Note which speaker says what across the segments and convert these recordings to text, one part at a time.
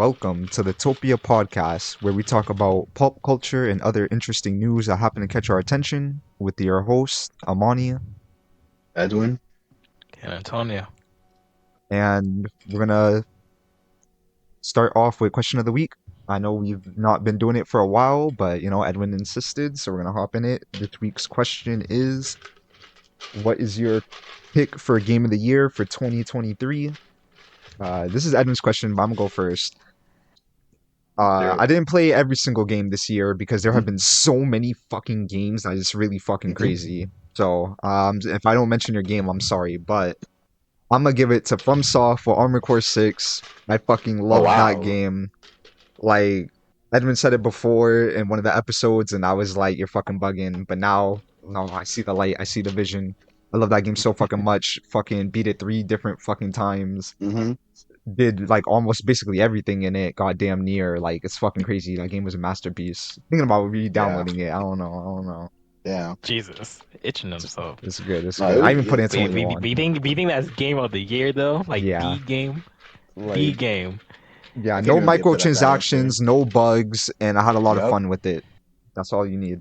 Speaker 1: welcome to the Topia podcast, where we talk about pop culture and other interesting news that happen to catch our attention with your host, Amani.
Speaker 2: Edwin?
Speaker 3: And Antonio.
Speaker 1: And we're going to start off with question of the week. I know we've not been doing it for a while, but Edwin insisted, so we're going to hop in it. This week's question is, what is your pick for game of the year for 2023? This is Edwin's question, but I'm going to go first.
Speaker 2: Zero.
Speaker 1: I didn't play every single game this year because there have been so many fucking games that is really fucking
Speaker 2: Mm-hmm.
Speaker 1: crazy. So, if I don't mention your game, I'm sorry, but I'm gonna give it to FromSoft for Armored Core 6. I fucking
Speaker 2: Oh
Speaker 1: love that
Speaker 2: wow.
Speaker 1: game. Like, Edmund said it before in one of the episodes, and I was like, you're fucking bugging. But now, no, I see the light, I see the vision. I love that game so fucking much. Fucking beat it 3 different fucking times,
Speaker 2: Mm-hmm.
Speaker 1: did like almost basically everything in it, goddamn near. Like it's fucking crazy. That game was a masterpiece. Thinking about
Speaker 2: Yeah.
Speaker 1: re-downloading it. I don't know. I don't know.
Speaker 2: Yeah.
Speaker 3: Jesus, itching
Speaker 1: It's,
Speaker 3: himself.
Speaker 1: it's good. It's
Speaker 2: No,
Speaker 1: good. I even put in
Speaker 2: it's
Speaker 3: Wait,
Speaker 1: 21.
Speaker 3: beating that's game of the year though? Like
Speaker 1: Yeah.
Speaker 3: the game? The
Speaker 1: Like
Speaker 3: game.
Speaker 1: yeah,
Speaker 2: I can't
Speaker 1: no
Speaker 2: even give that answer.
Speaker 1: microtransactions, no bugs, and I had a lot of
Speaker 2: Yep.
Speaker 1: fun with it. That's all you need.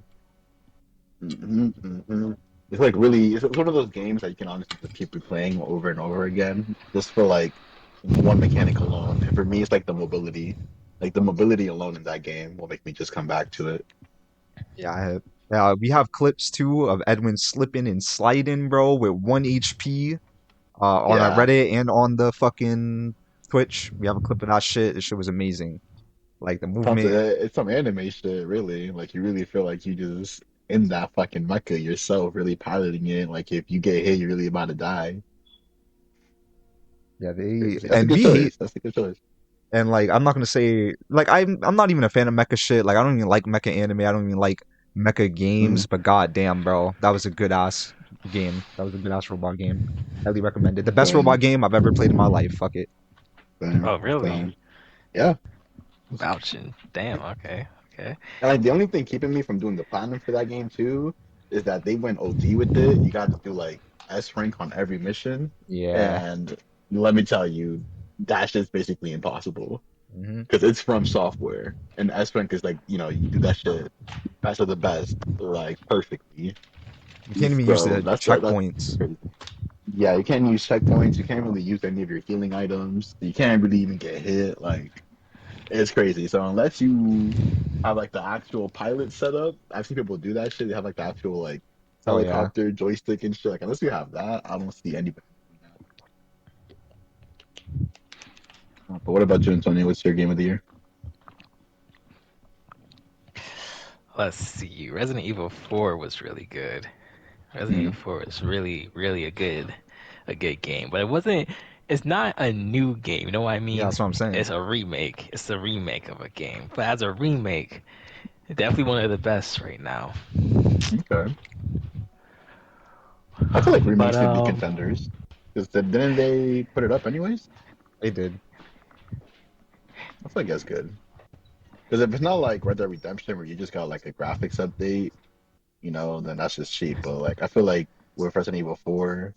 Speaker 2: Mm-hmm. Mm-hmm. It's like really it's one of those games that you can honestly just keep replaying over and over again, just for like one mechanic alone. And for me it's like the mobility. Like the mobility alone in that game will make me just come back to it.
Speaker 1: Yeah, we have clips too of Edwin slipping and sliding, bro, with 1 HP. On our
Speaker 2: Yeah.
Speaker 1: Reddit and on the fucking Twitch, we have a clip of that shit. This shit was amazing. Like the movement.
Speaker 2: It's some anime shit, really. Like you really feel like you just in that fucking mecha yourself, really piloting it. Like if you get hit, you're really about to die.
Speaker 1: Yeah, they
Speaker 2: Crazy. That's a
Speaker 1: and
Speaker 2: good
Speaker 1: we hate
Speaker 2: choice. That's a good choice.
Speaker 1: and like I'm not gonna say like I'm not even a fan of mecha shit. Like I don't even like mecha anime. I don't even like mecha
Speaker 2: Mm,
Speaker 1: games. But god damn, bro, that was a good ass game. That was a good ass robot game. Highly recommended. The best robot
Speaker 2: same,
Speaker 1: game I've ever played in my life. Fuck it.
Speaker 2: same,
Speaker 3: Oh really?
Speaker 2: same. Yeah.
Speaker 3: Vouching. Damn, okay. Okay.
Speaker 2: And like the only thing keeping me from doing the platinum for that game too is that they went OD with it. You got to do like S rank on every mission,
Speaker 1: Yeah.
Speaker 2: and let me tell you, that's just basically impossible
Speaker 1: hmm
Speaker 2: because it's from software, and S rank is like you do that shit best of the best like perfectly.
Speaker 1: You can't even use
Speaker 2: So
Speaker 1: the
Speaker 2: that's
Speaker 1: checkpoints.
Speaker 2: crazy. Yeah, you can't use checkpoints. You can't really use any of your healing items. You can't really even get hit. Like it's crazy. So unless you have like the actual pilot setup, I've seen people do that shit. They have like the actual like
Speaker 1: Oh yeah.
Speaker 2: helicopter joystick and shit. Like unless you have that, I don't see anybody doing that. But what about you, Antonio? What's your game of the year?
Speaker 3: Let's see. Resident Evil 4 was really good. Resident Evil
Speaker 2: Mm,
Speaker 3: 4 was really a good game. But it's not a new game, you know what I
Speaker 1: Yeah,
Speaker 3: mean?
Speaker 1: that's what I'm saying.
Speaker 3: It's a remake. It's a remake of a game. But as a remake, definitely one of the best right now.
Speaker 2: okay. I feel like
Speaker 3: But
Speaker 2: remakes could be contenders. Because didn't they put it up anyways?
Speaker 1: They did.
Speaker 2: I feel like that's good. Because if it's not like Red Dead Redemption where you just got like a graphics update, then that's just cheap. But like I feel like with Resident Evil 4,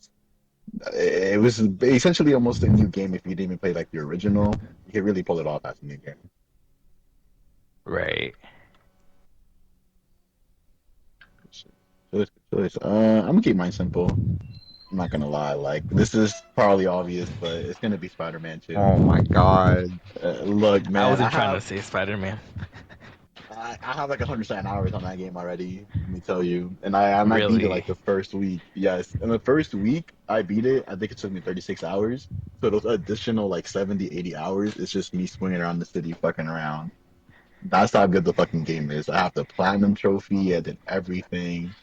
Speaker 2: it was essentially almost a new game if you didn't even play like the original. You could really pull it off as a new game.
Speaker 3: right.
Speaker 2: Choice, choice. I'm gonna keep mine simple. I'm not gonna lie. Like this is probably obvious, but it's gonna be Spider-Man 2.
Speaker 1: Oh my god.
Speaker 2: Look,
Speaker 3: I
Speaker 2: man,
Speaker 3: wasn't trying to say Spider-Man.
Speaker 2: I have like 100 hours on that game already. Let me tell you, and I might beat it
Speaker 3: Really?
Speaker 2: like the first week. Yes, in the first week I beat it. I think it took me 36 hours. So those additional like 70, 80 hours, it's just me swinging around the city, fucking around. That's how good the fucking game is. I have the platinum trophy. I did everything.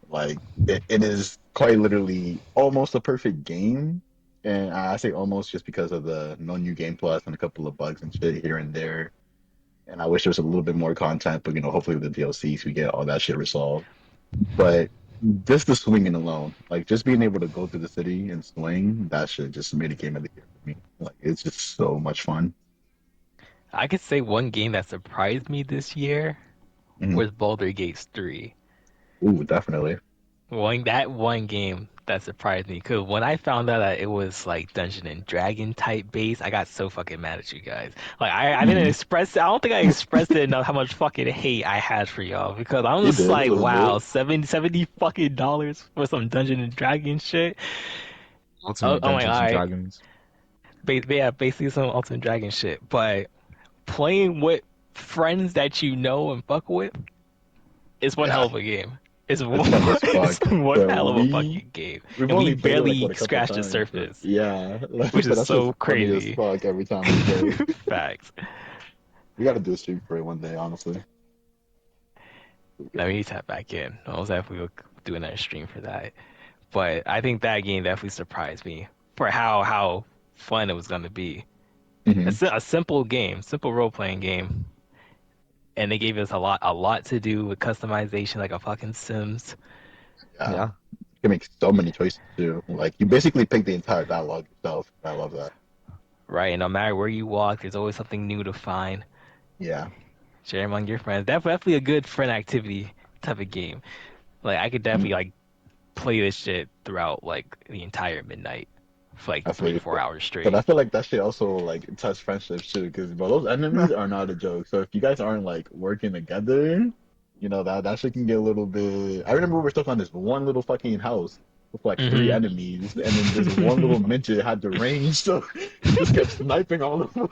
Speaker 2: Like it is quite literally almost a perfect game. And I say almost just because of the no new game plus and a couple of bugs and shit here and there. And I wish there was a little bit more content, but hopefully with the DLCs we get all that shit resolved. But just the swinging alone, like just being able to go through the city and swing, that shit just made a game of the year for me. Like it's just so much fun.
Speaker 3: I could say one game that surprised me this year
Speaker 2: Mhm.
Speaker 3: was Baldur's Gate 3.
Speaker 2: Ooh, definitely.
Speaker 3: That one game That surprised me because when I found out that it was like Dungeon and Dragon type base, I got so fucking mad at you guys. Like I didn't
Speaker 2: Mhm.
Speaker 3: express it. I don't think I expressed it enough how much fucking hate I had for y'all because I'm
Speaker 2: You
Speaker 3: just
Speaker 2: did a
Speaker 3: like,
Speaker 2: little
Speaker 3: wow,
Speaker 2: bit.
Speaker 3: 70 fucking dollars for some Dungeon and Dragon shit.
Speaker 1: Ultimate
Speaker 3: I'm like,
Speaker 1: Dungeons
Speaker 3: all
Speaker 1: and
Speaker 3: right,
Speaker 1: Dragons.
Speaker 3: yeah, basically some Ultimate Dragon shit. But playing with friends that you know and fuck with is one hell
Speaker 2: Yeah,
Speaker 3: of a game. It's
Speaker 2: it's fun as
Speaker 3: it's
Speaker 2: fuck.
Speaker 3: one
Speaker 2: But
Speaker 3: hell of a fucking game,
Speaker 2: we've
Speaker 3: and we
Speaker 2: only played it like
Speaker 3: barely
Speaker 2: what a couple
Speaker 3: scratched the
Speaker 2: times. But
Speaker 3: surface,
Speaker 2: yeah,
Speaker 3: which
Speaker 2: but
Speaker 3: is
Speaker 2: that's just
Speaker 3: so
Speaker 2: funny as
Speaker 3: crazy.
Speaker 2: fuck every time we play.
Speaker 3: Facts.
Speaker 2: We got to do a stream for it one day, honestly.
Speaker 3: Now we need to tap back in. I was if we will do another stream for that. But I think that game definitely surprised me for how fun it was gonna be.
Speaker 2: Hmm.
Speaker 3: A simple game, simple role playing game, and they gave us a lot to do with customization, like a fucking Sims,
Speaker 2: Yeah,
Speaker 1: Yeah.
Speaker 2: you can make so many choices too. Like you basically pick the entire dialogue yourself. I love that.
Speaker 3: right? And no matter where you walk, there's always something new to find.
Speaker 2: Yeah.
Speaker 3: Share among your friends. Definitely a good friend activity type of game. Like I could
Speaker 2: Mhm.
Speaker 3: definitely like play this shit throughout like the entire midnight for like
Speaker 2: I
Speaker 3: three
Speaker 2: feel
Speaker 3: to
Speaker 2: you.
Speaker 3: four hours
Speaker 2: But
Speaker 3: straight.
Speaker 2: I feel like that shit also like tests friendships too, because bro, those enemies are not a joke. So if you guys aren't like working together, that shit can get a little bit. I remember we were stuck on this one little fucking house with like three
Speaker 3: Hmm.
Speaker 2: enemies, and then this one little midget had the range, so he just kept sniping all of them.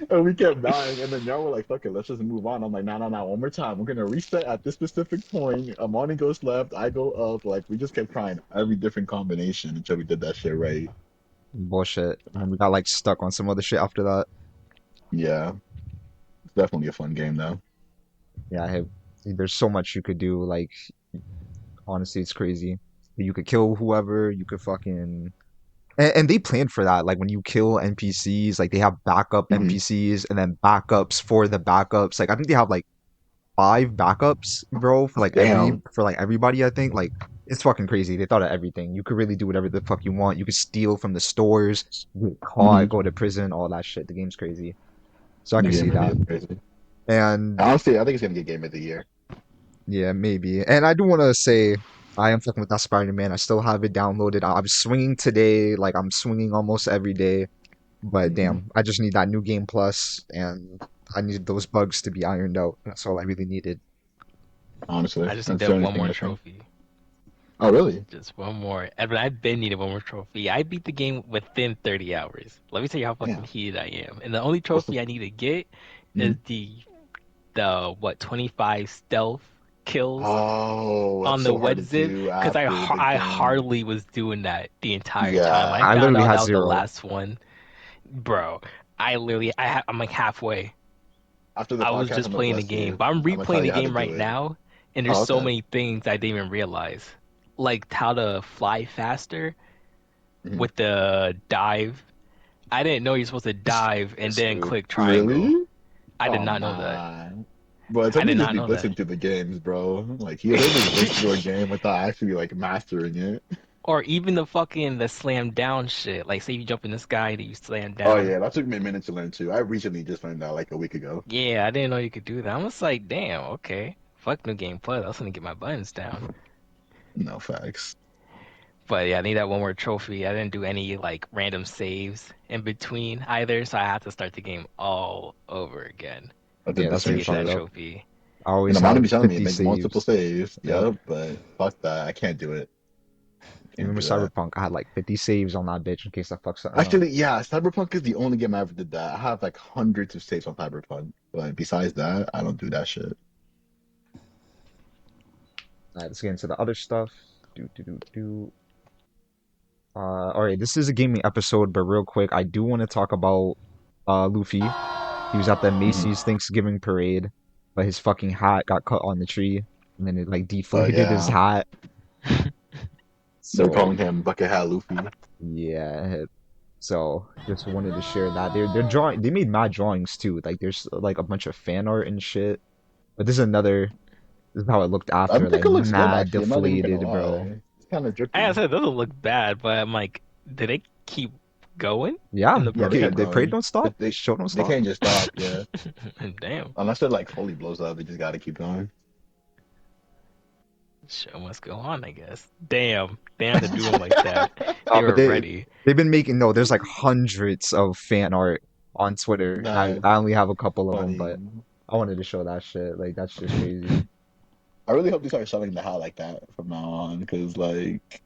Speaker 2: And we kept dying, and then y'all were like, "Fuck it, let's just move on." I'm like, "No, no, no, one more time. We're gonna reset at this specific point. Amani goes left, I go up." Like we just kept trying every different combination until we did that shit right.
Speaker 1: Bullshit. And we got like stuck on some other shit after that.
Speaker 2: Yeah, it's definitely a fun game though.
Speaker 1: Yeah, there's so much you could do. Like, honestly, it's crazy. You could kill whoever. You could fucking and they planned for that. Like when you kill NPCs, like they have backup
Speaker 2: Hmm.
Speaker 1: NPCs and then backups for the backups. Like I think they have like five backups, bro,
Speaker 2: Damn.
Speaker 1: for like everybody. I think like it's fucking crazy. They thought of everything. You could really do whatever the fuck you want. You could steal from the stores, get caught,
Speaker 2: Hmm.
Speaker 1: go to prison, all that shit. The game's crazy. So I
Speaker 2: The
Speaker 1: can
Speaker 2: game
Speaker 1: see
Speaker 2: really
Speaker 1: that.
Speaker 2: is crazy.
Speaker 1: And
Speaker 2: Honestly, I think it's gonna get game of the year.
Speaker 1: yeah, maybe. And I do want to say I am fucking with that Spider-Man. I still have it downloaded. I'm swinging today. Like I'm swinging almost every day. But
Speaker 2: Hmm.
Speaker 1: damn, I just need that new game plus, and I need those bugs to be ironed out. That's all I really needed.
Speaker 2: Honestly,
Speaker 3: I just need
Speaker 2: that's the
Speaker 3: that
Speaker 2: only
Speaker 3: one
Speaker 2: thing
Speaker 3: more
Speaker 2: I think.
Speaker 3: trophy.
Speaker 2: Oh, really?
Speaker 3: Just one more. Evan, I've been needed one more trophy. I beat the game within 30 hours. Let me tell you how fucking
Speaker 2: Damn.
Speaker 3: heated I am. And the only
Speaker 2: What's the?
Speaker 3: trophy I need to get is
Speaker 2: Mhm.
Speaker 3: the what 25 stealth kills
Speaker 2: Oh, that's
Speaker 3: on the
Speaker 2: so hard
Speaker 3: wet
Speaker 2: to
Speaker 3: zip
Speaker 2: do
Speaker 3: because
Speaker 2: after the
Speaker 3: I
Speaker 2: game.
Speaker 3: hardly was doing that the entire time. I
Speaker 2: Yeah.
Speaker 1: I
Speaker 3: found
Speaker 1: literally
Speaker 3: out
Speaker 1: had
Speaker 3: that was the
Speaker 1: zero.
Speaker 3: last one, bro. I'm like halfway.
Speaker 2: After the
Speaker 3: I was
Speaker 2: podcast,
Speaker 3: just
Speaker 2: I'm gonna
Speaker 3: playing the
Speaker 2: bless
Speaker 3: game,
Speaker 2: you.
Speaker 3: but I'm
Speaker 2: I'm gonna tell
Speaker 3: replaying the
Speaker 2: you how to
Speaker 3: game
Speaker 2: do
Speaker 3: right
Speaker 2: it.
Speaker 3: now, and there's
Speaker 2: Oh,
Speaker 3: so
Speaker 2: okay.
Speaker 3: many things I didn't even realize, like how to fly faster
Speaker 2: Mhm.
Speaker 3: with the dive. I didn't know you're supposed to dive and then click triangle.
Speaker 2: Really?
Speaker 3: I did
Speaker 2: Oh
Speaker 3: not know that.
Speaker 2: man. But
Speaker 3: I
Speaker 2: Toby
Speaker 3: did
Speaker 2: just
Speaker 3: not
Speaker 2: be
Speaker 3: know that.
Speaker 2: blitzing through the games, bro. Like he'll just blitz through a game without actually like mastering it.
Speaker 3: Or even the slam down shit. Like say you jump in the sky, do you slam
Speaker 2: Oh
Speaker 3: down?
Speaker 2: yeah, that took me a minute to learn too. I recently just learned that like a week ago.
Speaker 3: Yeah, I didn't know you could do that. I was like, damn, okay. Fuck New Game Plus. I was gonna get my buttons down.
Speaker 2: No facts.
Speaker 3: But yeah, I need that one more trophy. I didn't do any like random saves in between either, so I had to start the game all over again
Speaker 2: I did
Speaker 1: Yeah,
Speaker 2: the
Speaker 1: that's
Speaker 3: to
Speaker 1: really
Speaker 2: same
Speaker 3: get that
Speaker 1: fucked
Speaker 2: shit.
Speaker 1: up.
Speaker 3: trophy.
Speaker 1: I
Speaker 2: And
Speaker 1: always
Speaker 2: I'm gonna
Speaker 1: have
Speaker 2: be telling me
Speaker 1: 50
Speaker 2: make multiple
Speaker 1: saves.
Speaker 2: saves.
Speaker 1: Yep.
Speaker 2: Yep, but fuck that. I can't do it. Can't
Speaker 1: Even
Speaker 2: do
Speaker 1: with
Speaker 2: that.
Speaker 1: Cyberpunk, I had like 50 saves on that bitch in case I fuck something up.
Speaker 2: Actually, yeah, Cyberpunk is the only game I ever did that. I have like hundreds of saves on Cyberpunk, but besides that, I don't do that shit.
Speaker 1: Alright, let's get into the other stuff. Do do do do. All right, this is a gaming episode, but real quick, I do want to talk about Luffy. He was at the
Speaker 2: Mhm.
Speaker 1: Macy's Thanksgiving parade, but his fucking hat got cut on the tree, and then it like
Speaker 2: But
Speaker 1: deflated his
Speaker 2: yeah,
Speaker 1: hat.
Speaker 2: they're
Speaker 1: So
Speaker 2: calling him Bucket Hat Luffy.
Speaker 1: yeah, so just wanted to share that. They're drawing. They made mad drawings too. Like there's like a bunch of fan art and shit. But this is another. This is how it looked
Speaker 2: I
Speaker 1: after,
Speaker 2: think
Speaker 1: like
Speaker 2: it looks good
Speaker 1: mad
Speaker 2: actually. I'm not even gonna
Speaker 1: deflated, bro.
Speaker 2: lie. It's kind of
Speaker 3: Like I
Speaker 2: drippy.
Speaker 3: said, it doesn't look bad, but I'm like, did they keep going in
Speaker 1: Yeah,
Speaker 3: the
Speaker 2: Yeah, they kept
Speaker 3: parade?
Speaker 1: the parade
Speaker 2: going.
Speaker 1: don't stop.
Speaker 2: But they
Speaker 1: Show don't
Speaker 2: they
Speaker 1: stop.
Speaker 2: can't just stop. Yeah,
Speaker 3: Damn.
Speaker 2: unless it like fully blows up, they just gotta keep going.
Speaker 3: Show must go on, I guess. Damn, they had to do him like that. They
Speaker 1: But
Speaker 3: were ready.
Speaker 1: they've been making no. There's like hundreds of fan art on Twitter, and
Speaker 2: Nah,
Speaker 1: I only have a couple of them,
Speaker 2: funny.
Speaker 1: but I wanted to show that shit. Like that's just crazy.
Speaker 2: I really hope they start selling the hat like that from now on, because like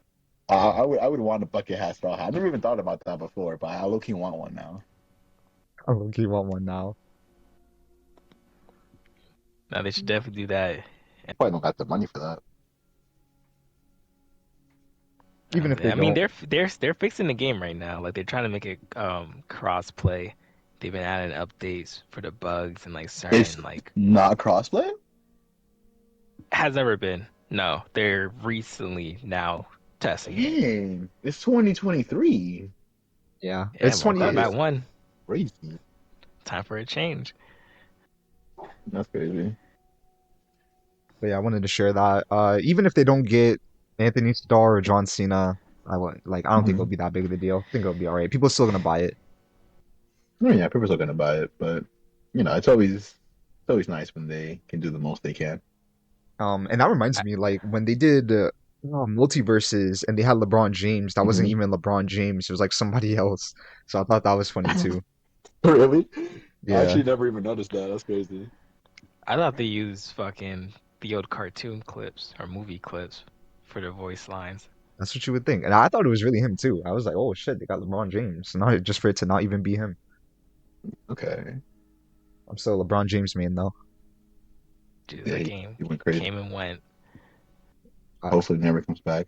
Speaker 2: I would want a bucket hat straw hat. I never even thought about that before, but I low key want one now.
Speaker 1: I low key want one now.
Speaker 3: Now they should definitely do that.
Speaker 2: Probably don't got the money for that.
Speaker 1: Even if they
Speaker 3: I mean,
Speaker 1: don't,
Speaker 3: they're fixing the game right now. Like they're trying to make it cross play. They've been adding updates for the bugs and like
Speaker 2: It's
Speaker 3: certain like
Speaker 2: not crossplay?
Speaker 3: has ever been. No, they're recently now testing it.
Speaker 2: Dang, it's 2023.
Speaker 1: yeah,
Speaker 3: Yeah,
Speaker 1: it's
Speaker 3: one
Speaker 1: 20.
Speaker 3: car
Speaker 2: That
Speaker 3: by
Speaker 2: is
Speaker 3: one.
Speaker 2: crazy.
Speaker 3: Time for a change.
Speaker 2: That's crazy.
Speaker 1: But yeah, I wanted to share that. Even if they don't get Anthony Starr or John Cena, I would like. I don't think it'll
Speaker 2: Mhm.
Speaker 1: be that big of a deal. I think it'll be all right. People are still gonna buy it.
Speaker 2: I mean, yeah, people are gonna buy it, but it's always nice when they can do the most they can.
Speaker 1: And that reminds
Speaker 3: I,
Speaker 1: me, like when they did multiverses and they had LeBron James, that wasn't
Speaker 2: Mhm.
Speaker 1: even LeBron James. It was like somebody else. So I thought that was funny too.
Speaker 2: Really? I
Speaker 1: Yeah,
Speaker 2: actually never even noticed that. That's crazy.
Speaker 3: I thought they used fucking the old cartoon clips or movie clips for their voice lines.
Speaker 1: that's what you would think. And I thought it was really him too. I was like, oh shit, they got LeBron James. Not just for it to not even be him.
Speaker 2: Okay.
Speaker 1: I'm still a LeBron James man though.
Speaker 3: Dude,
Speaker 2: Yeah,
Speaker 3: that
Speaker 2: he,
Speaker 3: game
Speaker 2: he went crazy.
Speaker 3: came and went.
Speaker 1: Uh,
Speaker 2: Hopefully, he never comes back.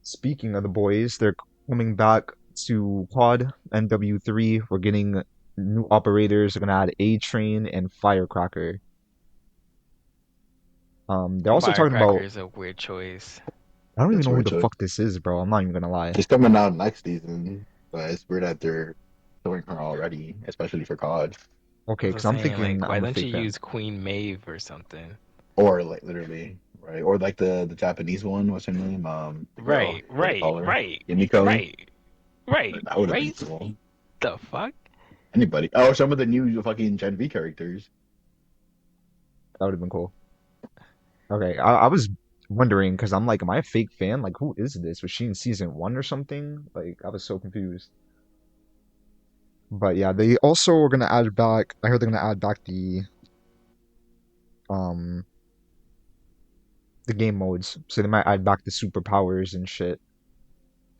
Speaker 1: Speaking of the boys, they're coming back to Quad NW3. We're getting new operators. They're gonna add A Train and Firecracker. They're also talking
Speaker 3: Firecracker
Speaker 1: about.
Speaker 3: is a weird choice.
Speaker 1: I don't even
Speaker 2: That's
Speaker 1: know
Speaker 2: where
Speaker 1: who
Speaker 2: I
Speaker 1: the
Speaker 2: chose.
Speaker 1: fuck this is, bro. I'm not even gonna lie.
Speaker 2: She's coming out next season, but it's weird that they're showing her already, especially for COD.
Speaker 1: Okay,
Speaker 3: As I
Speaker 1: because
Speaker 3: was
Speaker 1: I'm
Speaker 3: saying,
Speaker 1: thinking
Speaker 3: like, why
Speaker 1: I'm a
Speaker 3: don't you
Speaker 1: fake fan.
Speaker 3: use Queen Maeve or something?
Speaker 2: Or like literally, right? Or like the Japanese one, what's her name? The girl,
Speaker 3: Right,
Speaker 2: what do they
Speaker 3: right,
Speaker 2: call her?
Speaker 3: right,
Speaker 2: Yumiko.
Speaker 3: right, right,
Speaker 2: That would have been
Speaker 3: right.
Speaker 2: cool.
Speaker 3: The fuck?
Speaker 2: Anybody? Oh, some of the new fucking Gen V characters.
Speaker 1: That would have been cool. Okay, I was wondering because I'm like, am I a fake fan? Like, who is this? Was she in season one or something? Like, I was so confused. But yeah, they also are gonna add back. I heard they're gonna add back um the game modes, so they might add back the superpowers and shit.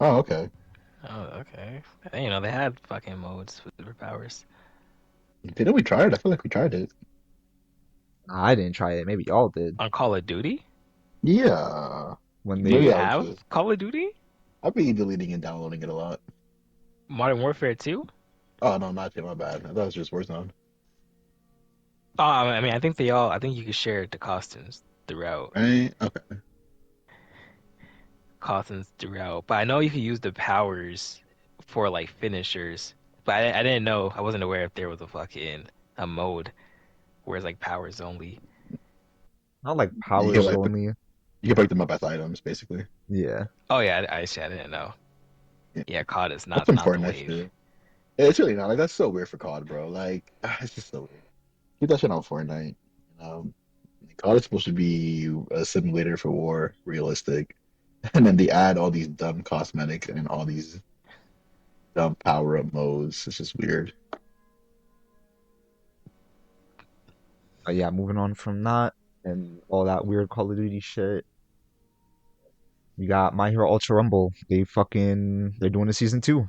Speaker 2: Oh, okay.
Speaker 3: Oh, okay. You know, they had fucking modes with superpowers.
Speaker 2: Didn't we try it? I feel like we tried it.
Speaker 1: I didn't try it. Maybe y'all did
Speaker 3: On Call of Duty?
Speaker 2: Yeah.
Speaker 1: when
Speaker 3: Do
Speaker 1: they.
Speaker 3: you
Speaker 2: Maybe I was
Speaker 3: have
Speaker 2: just.
Speaker 3: Call of Duty?
Speaker 2: I've been deleting and downloading it a lot.
Speaker 3: Modern Warfare 2?
Speaker 2: Oh no, not too. My bad. I thought it was just Warzone.
Speaker 3: Oh, I mean, I think they all, I think you could share the costumes throughout.
Speaker 2: Right? Okay.
Speaker 3: Costumes throughout. But I know you can use the powers for like finishers. But I didn't know, I wasn't aware if there was a fucking a mode where it's like powers only.
Speaker 1: Not like
Speaker 2: You can
Speaker 1: powers
Speaker 2: like
Speaker 1: only.
Speaker 2: you can break them up as items, basically.
Speaker 1: Yeah.
Speaker 3: Oh yeah, I didn't know.
Speaker 2: Yeah.
Speaker 3: Yeah, COD is
Speaker 2: That's
Speaker 3: not the
Speaker 2: important. That
Speaker 3: wave.
Speaker 2: shit. Yeah, it's really not. Like that's so weird for COD, bro. Like it's just so weird. Keep that shit on Fortnite. You know, COD is supposed to be a simulator for war, realistic, and then they add all these dumb cosmetics and all these dumb power up modes. It's just weird.
Speaker 1: But yeah, moving on from that and all that weird Call of Duty shit. You got My Hero Ultra Rumble. They're doing a season two.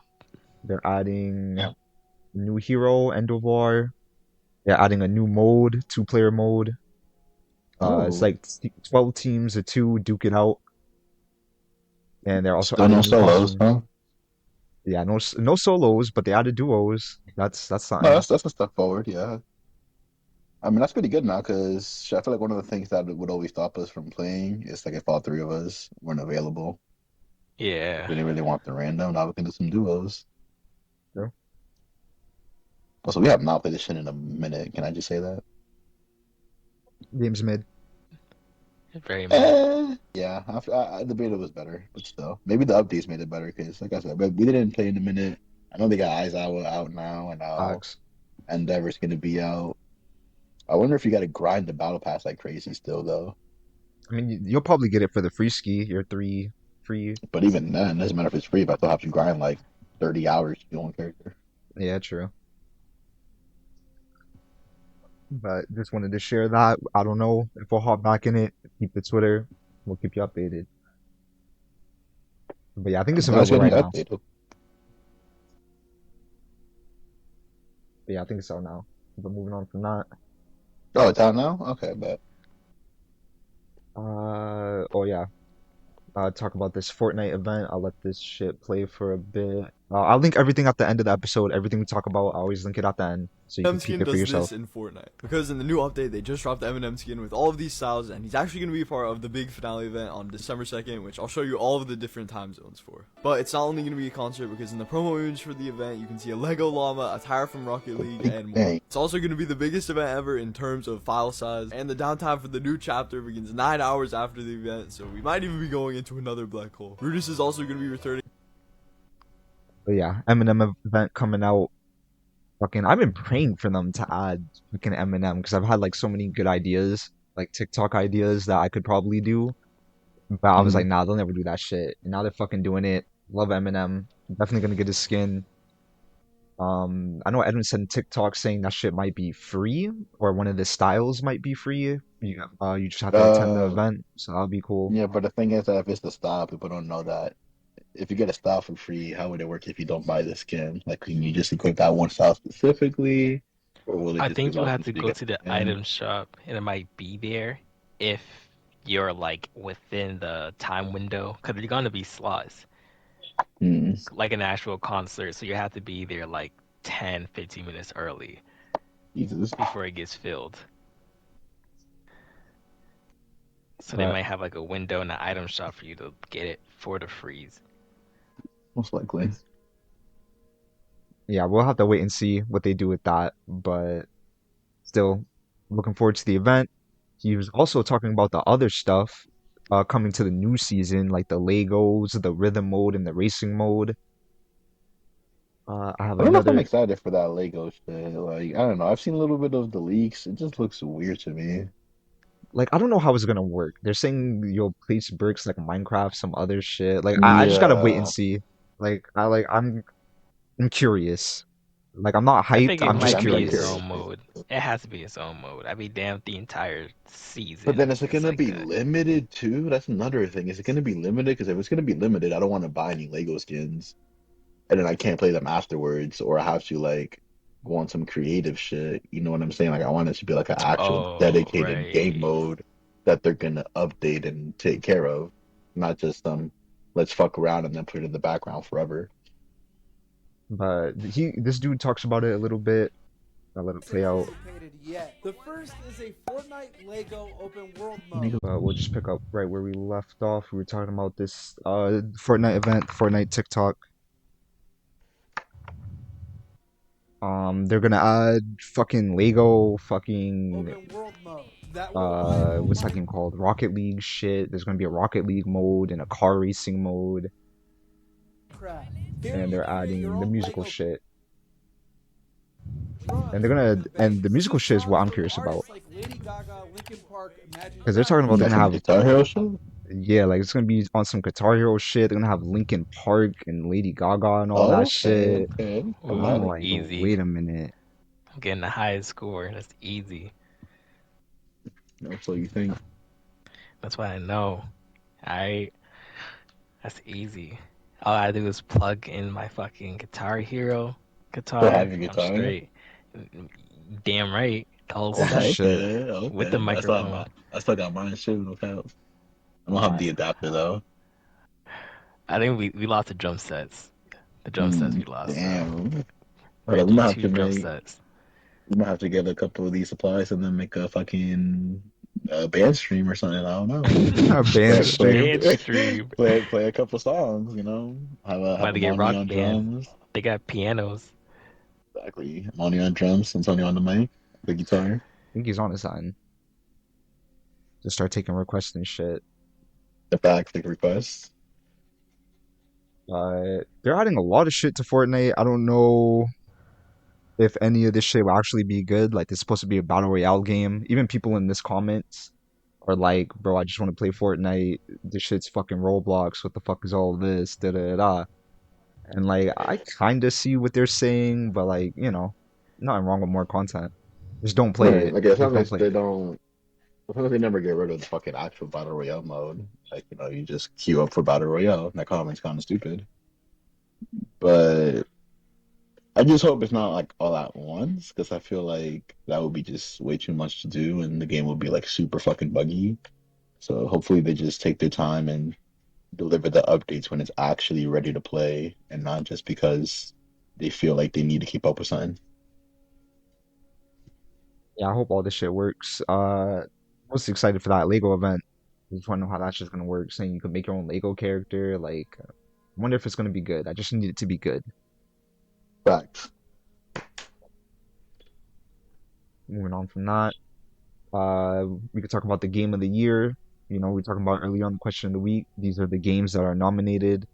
Speaker 1: They're adding
Speaker 2: Yeah.
Speaker 1: a new hero, End of War. They're adding a new mode, two-player mode. It's
Speaker 2: Oh,
Speaker 1: like 12 teams of two, duke it out. And they're also
Speaker 2: still
Speaker 1: adding
Speaker 2: no
Speaker 1: new
Speaker 2: solos,
Speaker 1: costumes.
Speaker 2: huh?
Speaker 1: Yeah, no solos, but they added duos. That's
Speaker 2: No,
Speaker 1: something.
Speaker 2: that's a step forward. Yeah. I mean, that's pretty good now because I feel like one of the things that would always stop us from playing is like if all three of us weren't available.
Speaker 3: Yeah.
Speaker 2: We didn't really want the random. Now we can do some duos.
Speaker 1: Yeah.
Speaker 2: Also, we have not played this shit in a minute. Can I just say that?
Speaker 1: Game's mid.
Speaker 3: Very mid.
Speaker 2: Yeah, the beta was better, but still, maybe the updates made it better because, like I said, we didn't play in a minute. I know they got Aizawa out now, and now
Speaker 1: Facts.
Speaker 2: Endeavor's gonna be out. I wonder if you got to grind the battle pass like crazy still, though.
Speaker 1: I mean, you'll probably get it for the free ski. Your three free.
Speaker 2: But even then, doesn't matter if it's free, but I still have to grind like 30 hours to be one character.
Speaker 1: Yeah, true. But just wanted to share that. I don't know if we'll hop back in it. Keep the Twitter. We'll keep you updated. But yeah, I think it's
Speaker 2: That's
Speaker 1: available
Speaker 2: gonna be
Speaker 1: right now.
Speaker 2: updated.
Speaker 1: But yeah, I think it's out now. But moving on from that.
Speaker 2: Oh, it's out now? Okay, but
Speaker 1: Oh yeah. Talk about this Fortnite event. I'll let this shit play for a bit. I'll link everything at the end of the episode. Everything we talk about, I always link it at the end so you can
Speaker 4: Eminem
Speaker 1: peek
Speaker 4: skin
Speaker 1: it for
Speaker 4: does
Speaker 1: yourself.
Speaker 4: this in Fortnite because in the new update they just dropped the Eminem skin with all of these styles, and he's actually going to be a part of the big finale event on December 2nd, which I'll show you all of the different time zones for. But it's not only going to be a concert, because in the promo image for the event you can see a Lego llama, a tire from Rocket League, and more.
Speaker 2: dang.
Speaker 4: It's also going to be the biggest event ever in terms of file size, and the downtime for the new chapter begins 9 hours after the event, so we might even be going into another black hole. Brutus is also going to be returning.
Speaker 1: But yeah, Eminem event coming out. Fucking, I've been praying for them to add fucking Eminem because I've had like so many good ideas, like TikTok ideas that I could probably do. But I was
Speaker 2: Mm.
Speaker 1: like, nah, they'll never do that shit. And now they're fucking doing it. Love Eminem. Definitely gonna get his skin. I know Edwin said in TikTok saying that shit might be free, or one of the styles might be free. You just have to attend the
Speaker 2: Uh,
Speaker 1: event, so that'll be cool.
Speaker 2: yeah, but the thing is that if it's the style, people don't know that. If you get a style for free, how would it work if you don't buy the skin? Like, can you just equip that one style specifically, or will it
Speaker 3: I
Speaker 2: just be
Speaker 3: think you have
Speaker 2: relevant
Speaker 3: to
Speaker 2: to you
Speaker 3: go
Speaker 2: get
Speaker 3: to
Speaker 2: the
Speaker 3: the
Speaker 2: skin?
Speaker 3: item shop and it might be there if you're like within the time window because you're gonna be slots
Speaker 2: Hmm.
Speaker 3: like an actual concert, so you have to be there like 10, 15 minutes early
Speaker 2: Jesus,
Speaker 3: before it gets filled. So they
Speaker 1: But
Speaker 3: might have like a window in the item shop for you to get it for the freeze.
Speaker 2: most likely.
Speaker 1: yeah, we'll have to wait and see what they do with that. But still, looking forward to the event. He was also talking about the other stuff coming to the new season, like the Legos, the rhythm mode, and the racing mode. I have
Speaker 2: I don't know if I'm
Speaker 1: another,
Speaker 2: excited for that Lego shit. Like, I don't know. I've seen a little bit of the leaks. It just looks weird to me.
Speaker 1: like, I don't know how it's gonna work. They're saying you'll place bricks like Minecraft, some other shit. Like, I just gotta wait and
Speaker 2: Yeah,
Speaker 1: see. I'm curious. Like, I'm not
Speaker 3: I
Speaker 1: hyped.
Speaker 3: think it
Speaker 1: I'm just
Speaker 3: might
Speaker 2: I'm
Speaker 3: be
Speaker 2: kind of
Speaker 3: its
Speaker 1: curious.
Speaker 2: curious
Speaker 3: own
Speaker 2: too.
Speaker 3: mode. It has to be its own mode. I'd be damned if the entire
Speaker 2: But
Speaker 3: season
Speaker 2: then is it
Speaker 3: is
Speaker 2: gonna
Speaker 3: like
Speaker 2: be
Speaker 3: that.
Speaker 2: limited too? That's another thing. Is it gonna be limited? Because if it's gonna be limited, I don't want to buy any Lego skins, and then I can't play them afterwards, or I have to like go on some creative shit. You know what I'm saying? Like I want it to be like an actual
Speaker 3: Oh,
Speaker 2: dedicated game
Speaker 3: right.
Speaker 2: mode that they're gonna update and take care of, not just let's fuck around and then put it in the background forever.
Speaker 1: But this dude talks about it a little bit. I'll let it play out.
Speaker 5: Anticipated yet. The first is a Fortnite Lego open world mode.
Speaker 1: But we'll just pick up right where we left off. We were talking about this Fortnite event, Fortnite TikTok. They're gonna add fucking Lego, fucking
Speaker 5: Open world mode that will rival
Speaker 1: what's that game called? Rocket League shit. There's gonna be a Rocket League mode and a car racing mode,
Speaker 5: Minecraft. Here
Speaker 1: and
Speaker 5: you
Speaker 1: they're
Speaker 5: can create your
Speaker 1: adding the
Speaker 5: own
Speaker 1: musical
Speaker 5: Lego
Speaker 1: shit. And
Speaker 5: trucks,
Speaker 1: they're gonna
Speaker 5: food
Speaker 1: and the
Speaker 5: banks,
Speaker 1: musical
Speaker 5: new
Speaker 1: shit is what
Speaker 5: songs
Speaker 1: I'm
Speaker 5: from
Speaker 1: curious about
Speaker 5: artists like Lady Gaga, Linkin Park, Imagine
Speaker 1: because they're talking about
Speaker 2: You
Speaker 1: they're
Speaker 2: got
Speaker 1: gonna
Speaker 2: some
Speaker 1: have
Speaker 2: Guitar Hero shit?
Speaker 1: yeah, like it's gonna be on some Guitar Hero shit. They're gonna have Linkin Park and Lady Gaga and all that
Speaker 2: Okay,
Speaker 1: shit.
Speaker 2: okay.
Speaker 1: I'm
Speaker 3: Ooh,
Speaker 2: Thematic.
Speaker 1: like,
Speaker 3: easy.
Speaker 1: wait a minute.
Speaker 3: I'm getting the highest score. That's easy.
Speaker 2: That's what you think.
Speaker 3: That's what I know. I That's easy. All I do is plug in my fucking Guitar Hero
Speaker 2: Still have
Speaker 3: guitar.
Speaker 2: your
Speaker 3: I'm
Speaker 2: guitar?
Speaker 3: straight. Damn right. The whole
Speaker 1: Oh
Speaker 3: set
Speaker 1: shit.
Speaker 2: Okay,
Speaker 3: with the
Speaker 2: okay.
Speaker 3: microphone.
Speaker 2: I still got mine too, no counts. I don't have
Speaker 1: Alright.
Speaker 2: the adapter though.
Speaker 3: I think we lost the drum sets. The drum sets we lost, so
Speaker 2: Damn.
Speaker 3: we're
Speaker 2: Hold
Speaker 3: gonna
Speaker 2: up,
Speaker 3: do two drum sets.
Speaker 2: we might have to get a couple of these supplies and then make a fucking band stream or something. I don't know.
Speaker 1: A band stream.
Speaker 3: Band stream.
Speaker 2: Play a couple songs. You know,
Speaker 3: About
Speaker 2: have
Speaker 3: to get
Speaker 2: Amani
Speaker 3: rock
Speaker 2: on
Speaker 3: band.
Speaker 2: drums.
Speaker 3: They got pianos.
Speaker 2: Exactly, Amani on drums, Antonio on the mic, the guitar.
Speaker 1: I think he's on his sign. Just start taking requests and shit.
Speaker 2: The back, the requests.
Speaker 1: They're adding a lot of shit to Fortnite. I don't know if any of this shit will actually be good. Like, it's supposed to be a battle royale game. Even people in this comments Or like, bro, I just want to play Fortnite. This shit's fucking Roblox. What the fuck is all this? Da da da. And like, I kind of see what they're saying, but like, nothing wrong with more content. Just don't play
Speaker 2: Right.
Speaker 1: it.
Speaker 2: Like as
Speaker 1: Just
Speaker 2: long
Speaker 1: don't
Speaker 2: as
Speaker 1: play
Speaker 2: they
Speaker 1: it.
Speaker 2: don't, as long as they never get rid of the fucking actual battle royale mode, like you just queue up for battle royale. That comment's kind of stupid, but I just hope it's not like all at once because I feel like that would be just way too much to do, and the game would be like super fucking buggy. So hopefully they just take their time and deliver the updates when it's actually ready to play, and not just because they feel like they need to keep up with something.
Speaker 1: Yeah, I hope all this shit works. Most excited for that Lego event. I just want to know how that's just gonna work. Saying you can make your own Lego character. Like, I wonder if it's gonna be good. I just need it to be good.
Speaker 2: Facts.
Speaker 1: Moving on from that, we could talk about the game of the year. We talking about earlier on the question of the week. These are the games that are nominated.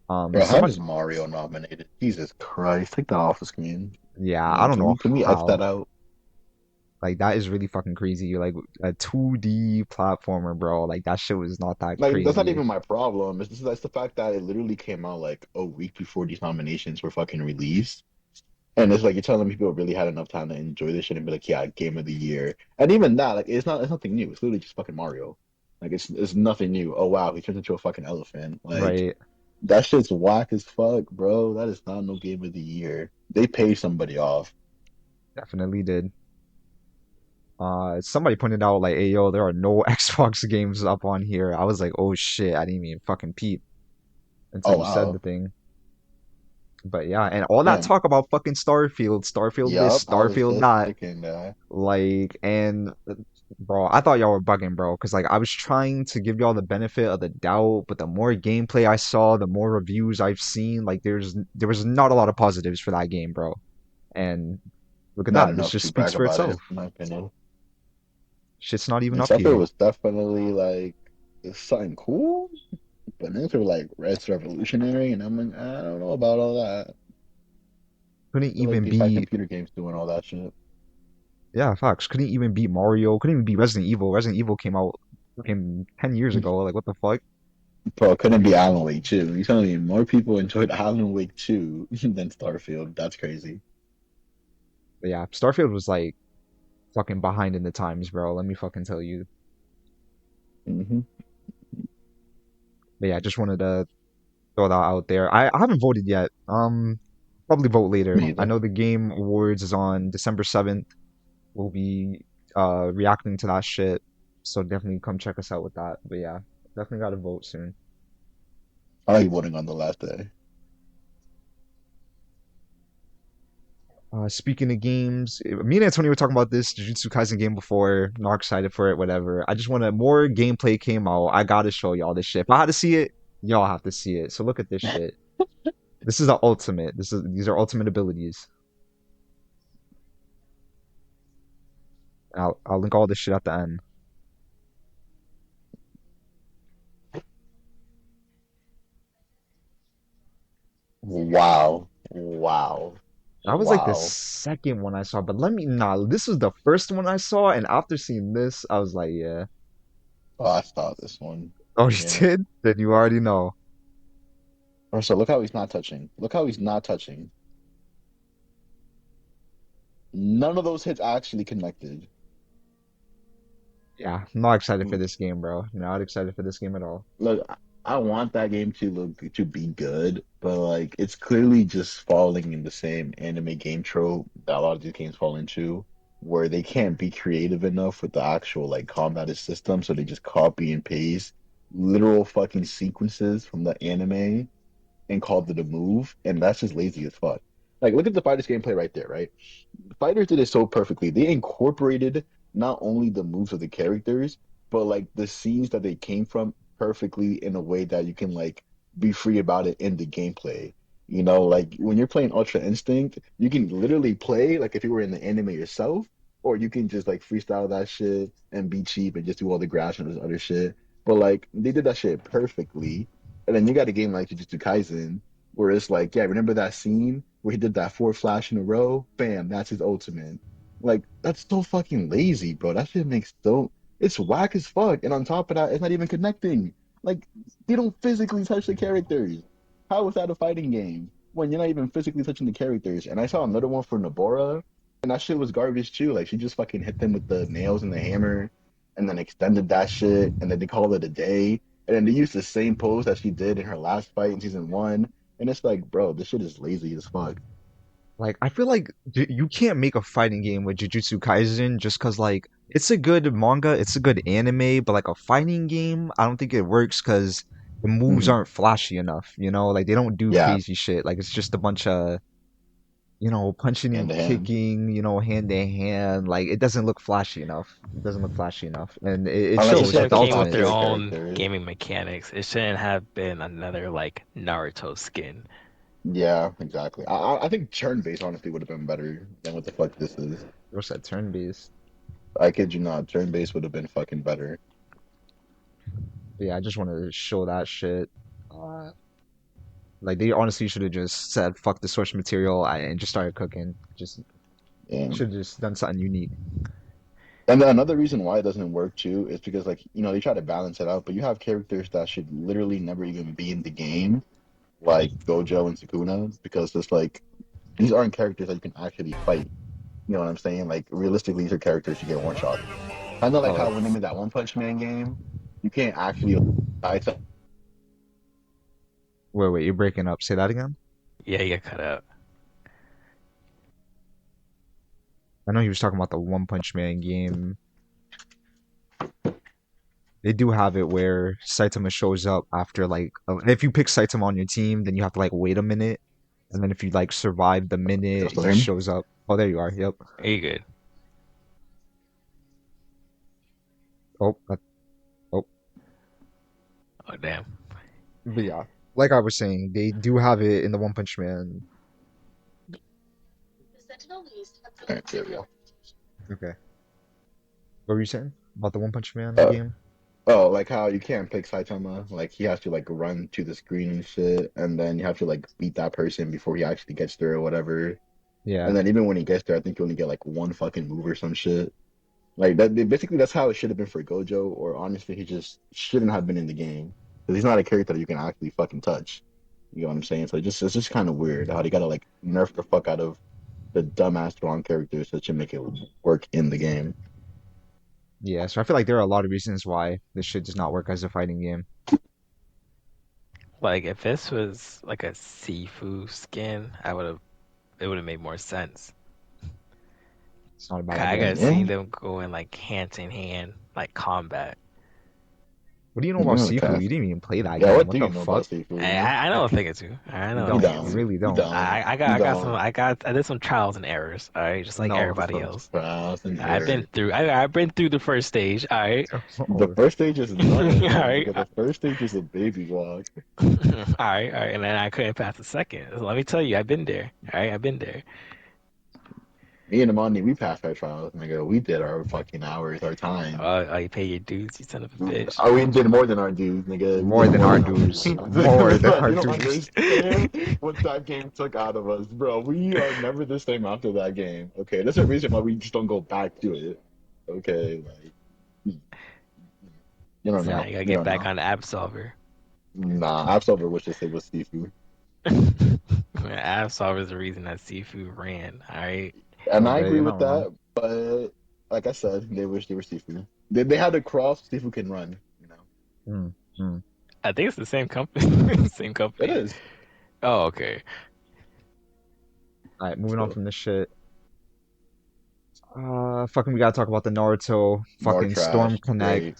Speaker 2: Bro, how
Speaker 1: Somebody,
Speaker 2: is Mario nominated? Jesus Christ, take that off the screen.
Speaker 1: yeah, I
Speaker 2: Like,
Speaker 1: don't
Speaker 2: can
Speaker 1: know
Speaker 2: we X
Speaker 1: how.
Speaker 2: that out?
Speaker 1: Like that is really fucking crazy. Like a 2D platformer, bro. Like that shit was not that
Speaker 2: Like, that's not
Speaker 1: crazy.
Speaker 2: even my problem. That's the fact that it literally came out like a week before these nominations were fucking released. And it's like you're telling me people really had enough time to enjoy this shit and be like, yeah, game of the year. And even that, like, it's nothing new. It's literally just fucking Mario. Like, it's nothing new. Oh wow, he turns into a fucking elephant. Like,
Speaker 1: Right?
Speaker 2: that shit's whack as fuck, bro. That is not no game of the year. They pay somebody off.
Speaker 1: Definitely did. Somebody pointed out like, hey yo, there are no Xbox games up on here. I was like, oh shit, I didn't even fucking peep until
Speaker 2: Oh
Speaker 1: you said the
Speaker 2: wow.
Speaker 1: thing. But yeah, and all that
Speaker 2: Damn.
Speaker 1: talk about fucking Starfield, Starfield this,
Speaker 2: Yup, I was
Speaker 1: Starfield
Speaker 2: just
Speaker 1: that,
Speaker 2: thinking that.
Speaker 1: like, and bro, I thought y'all were bugging, bro, because like I was trying to give y'all the benefit of the doubt, but the more gameplay I saw, the more reviews I've seen, like there was not a lot of positives for that game, bro. And look at
Speaker 2: Not
Speaker 1: that, this
Speaker 2: enough
Speaker 1: just
Speaker 2: to
Speaker 1: speaks
Speaker 2: brag
Speaker 1: for
Speaker 2: about it,
Speaker 1: itself.
Speaker 2: in my opinion.
Speaker 1: Shit's not even
Speaker 2: And
Speaker 1: up
Speaker 2: Starfield
Speaker 1: here.
Speaker 2: was definitely like it's something cool, but then they were like Red's revolutionary, and I'm like, I don't know about all that.
Speaker 1: Couldn't
Speaker 2: I feel like
Speaker 1: even
Speaker 2: they've had
Speaker 1: beat,
Speaker 2: computer games doing all that shit.
Speaker 1: yeah, facts. Couldn't even beat Mario. Couldn't even beat Resident Evil. Resident Evil came out fucking 10 years ago. Like, what the fuck?
Speaker 2: Bro, it couldn't be Alan Wake 2. You telling me more people enjoyed Alan Wake 2 than Starfield? That's crazy.
Speaker 1: But yeah, Starfield was like fucking behind in the times, bro. Let me fucking tell you.
Speaker 2: Hmm.
Speaker 1: But yeah, just wanted to throw that out there. I haven't voted yet. Probably vote later.
Speaker 2: Me
Speaker 1: I
Speaker 2: either.
Speaker 1: know the Game Awards is on December 7th. We'll be reacting to that shit. So definitely come check us out with that. But yeah, definitely gotta vote soon.
Speaker 2: I like voting on the last day.
Speaker 1: Speaking of games, me and Antonio were talking about this Jujutsu Kaisen game before. Not excited for it, whatever. I just want to more gameplay came out. I gotta show y'all this shit. If I had to see it, y'all have to see it. So look at this shit. This is the ultimate. These are ultimate abilities. I'll link all this shit at the end.
Speaker 2: Wow. Wow.
Speaker 1: That was like the
Speaker 2: Wow.
Speaker 1: second one I saw, but this was the first one I saw, and after seeing this, I was like, yeah.
Speaker 2: Oh, I saw this one.
Speaker 1: Oh, you
Speaker 2: Yeah.
Speaker 1: did? Then you already know.
Speaker 2: Also, look how he's not touching. Look how he's not touching. None of those hits actually connected.
Speaker 1: Yeah, I'm not excited for this game, bro. Not excited for this game at all.
Speaker 2: Look, I want that game to look to be good, but like it's clearly just falling in the same anime game trope that a lot of these games fall into, where they can't be creative enough with the actual like combat system, so they just copy and paste literal fucking sequences from the anime and called it a move, and that's just lazy as fuck. Like, look at the fighters gameplay right there, right? The fighters did it so perfectly. They incorporated not only the moves of the characters, but like the scenes that they came from perfectly in a way that you can like be free about it in the gameplay. You know, like when you're playing Ultra Instinct, you can literally play like if you were in the anime yourself, or you can just like freestyle that shit and be cheap and just do all the grass and this other shit. But like they did that shit perfectly, and then you got a game like Jujutsu Kaisen where it's like, yeah, remember that scene where he did that four flash in a row? Bam, that's his ultimate. Like, that's so fucking lazy, bro. That shit makes so. It's whack as fuck. And on top of that, it's not even connecting. Like, they don't physically touch the characters. How is that a fighting game when you're not even physically touching the characters? And I saw another one for Nabora, and that shit was garbage too. Like, she just fucking hit them with the nails and the hammer, and then extended that shit, and then they called it a day. And then they used the same pose that she did in her last fight in season one. And it's like, bro, this shit is lazy as fuck.
Speaker 1: Like, I feel like you can't make a fighting game with Jujutsu Kaisen just because, like, it's a good manga, it's a good anime, but like a fighting game, I don't think it works because the moves
Speaker 2: Mhm.
Speaker 1: aren't flashy enough, you know? Like, they don't do
Speaker 2: Yeah,
Speaker 1: crazy shit. Like, it's just a bunch of, punching
Speaker 2: hand
Speaker 1: and
Speaker 2: to hand.
Speaker 1: kicking, hand to hand. Like, it doesn't look flashy enough. It doesn't look flashy enough. And it
Speaker 2: Unless
Speaker 3: They
Speaker 2: it's
Speaker 1: shows
Speaker 3: should
Speaker 2: like
Speaker 1: at
Speaker 3: have
Speaker 1: the
Speaker 2: those
Speaker 3: came with
Speaker 2: top
Speaker 1: ultimate.
Speaker 3: their
Speaker 2: tier
Speaker 3: own
Speaker 2: characters.
Speaker 3: gaming mechanics. It shouldn't have been another like Naruto skin.
Speaker 2: Yeah, exactly. I think turn based honestly would have been better than what the fuck this is.
Speaker 1: What's that turn based?
Speaker 2: I kid you not, turn based would have been fucking better.
Speaker 1: But yeah, I just want to show that shit. Uh, like, they honestly should have just said, fuck the source material and just started cooking. Just
Speaker 2: Yeah.
Speaker 1: should have just done something unique.
Speaker 2: And then another reason why it doesn't work too is because like, they try to balance it out, but you have characters that should literally never even be in the game, like Gojo and Sukuna, because it's like these aren't characters that you can actually fight. You know what I'm saying? Like realistically, these are characters you get one shot. Kind of like
Speaker 1: Oh,
Speaker 2: how when they made that One Punch Man game, you can't actually
Speaker 1: wait, you're breaking up. Say that again?
Speaker 3: Yeah, you got cut out.
Speaker 1: I know he was talking about the One Punch Man game. They do have it where Saitama shows up after like if you pick Saitama on your team, then you have to like wait a minute, and then if you like survive the minute,
Speaker 2: still
Speaker 1: he
Speaker 2: hear me?
Speaker 1: shows up. Oh, there you are. Yep.
Speaker 3: Are you good?
Speaker 1: Oh, oh.
Speaker 3: Oh damn.
Speaker 1: But yeah, like I was saying, they do have it in the One Punch Man.
Speaker 2: All right, there we go.
Speaker 1: Okay. What were you saying about the One Punch Man
Speaker 2: Uh,
Speaker 1: game?
Speaker 2: oh, like how you can't pick Saitama, like he has to like run to the screen and shit, and then you have to like beat that person before he actually gets there or whatever.
Speaker 1: Yeah.
Speaker 2: And then even when he gets there, I think you only get like one fucking move or some shit. Like that, basically that's how it should have been for Gojo, or honestly, he just shouldn't have been in the game because he's not a character that you can actually fucking touch. You know what I'm saying? So it's just kind of weird how they gotta like nerf the fuck out of the dumbass strong characters to make it work in the game.
Speaker 1: Yeah, so I feel like there are a lot of reasons why this shit does not work as a fighting game.
Speaker 3: Like if this was like a Sifu skin, it would have made more sense.
Speaker 1: It's not a bad
Speaker 3: 'Cause I
Speaker 1: idea.
Speaker 3: gotta see
Speaker 2: Yeah,
Speaker 3: them going like hand in hand, like combat.
Speaker 1: What do you know about
Speaker 2: yeah,
Speaker 1: Sifu?
Speaker 2: kind
Speaker 1: You didn't even play that
Speaker 2: yeah.
Speaker 1: game.
Speaker 2: What
Speaker 1: What
Speaker 2: do
Speaker 1: the
Speaker 2: you know about
Speaker 1: fuck?
Speaker 2: Seafood?
Speaker 3: I know a thing or two. I
Speaker 1: You
Speaker 3: know a
Speaker 2: You
Speaker 3: thing
Speaker 1: don't.
Speaker 3: or
Speaker 1: You
Speaker 2: don't.
Speaker 3: two.
Speaker 1: really
Speaker 2: You
Speaker 1: don't.
Speaker 2: don't. You
Speaker 3: I got some.
Speaker 2: don't.
Speaker 3: I did some trials and errors. All right, just like
Speaker 1: No,
Speaker 3: everybody
Speaker 1: bro.
Speaker 3: else.
Speaker 2: Trials and
Speaker 3: I've been
Speaker 2: errors.
Speaker 3: through. I've been through the first stage. All right.
Speaker 2: The
Speaker 1: Oh,
Speaker 2: first stage is
Speaker 3: All
Speaker 2: nothing
Speaker 3: right.
Speaker 2: because the first stage is a baby walk.
Speaker 3: All right. All right. And then I couldn't pass the second. So let me tell you, I've been there. All right. I've been there.
Speaker 2: Me and Amani, we passed our trials, nigga. We did our fucking hours, our time.
Speaker 3: Oh, you pay your dues, you son of a bitch.
Speaker 2: We did more than our dues, nigga. We
Speaker 1: more
Speaker 2: did
Speaker 1: than
Speaker 2: more
Speaker 1: our
Speaker 2: than our
Speaker 1: dues.
Speaker 2: dues.
Speaker 1: More than our
Speaker 2: You don't
Speaker 1: dues.
Speaker 2: understand what that game took out of us, bro. We are never the same after that game. Okay, there's a reason why we just don't go back to it. Okay, like you don't
Speaker 3: So now
Speaker 2: know.
Speaker 3: you gotta
Speaker 2: You
Speaker 3: get
Speaker 2: don't
Speaker 3: back
Speaker 2: know.
Speaker 3: on the app solver.
Speaker 2: Nah, Absolver was just it was seafood.
Speaker 3: App solver is the reason that seafood ran. All right.
Speaker 2: And I
Speaker 1: Okay,
Speaker 2: agree
Speaker 1: you're
Speaker 2: with
Speaker 1: not wrong.
Speaker 2: that, but like I said, they were seafood. They had a cross seafood can run, you know.
Speaker 1: Hmm. Hmm.
Speaker 3: I think it's the same company. Same
Speaker 2: It
Speaker 3: company.
Speaker 2: is.
Speaker 3: Oh, okay.
Speaker 1: All right, moving on
Speaker 2: So
Speaker 1: from this shit. Fucking, we gotta talk about the Naruto
Speaker 2: more
Speaker 1: fucking Storm
Speaker 2: trash.
Speaker 1: Connect.
Speaker 2: Great.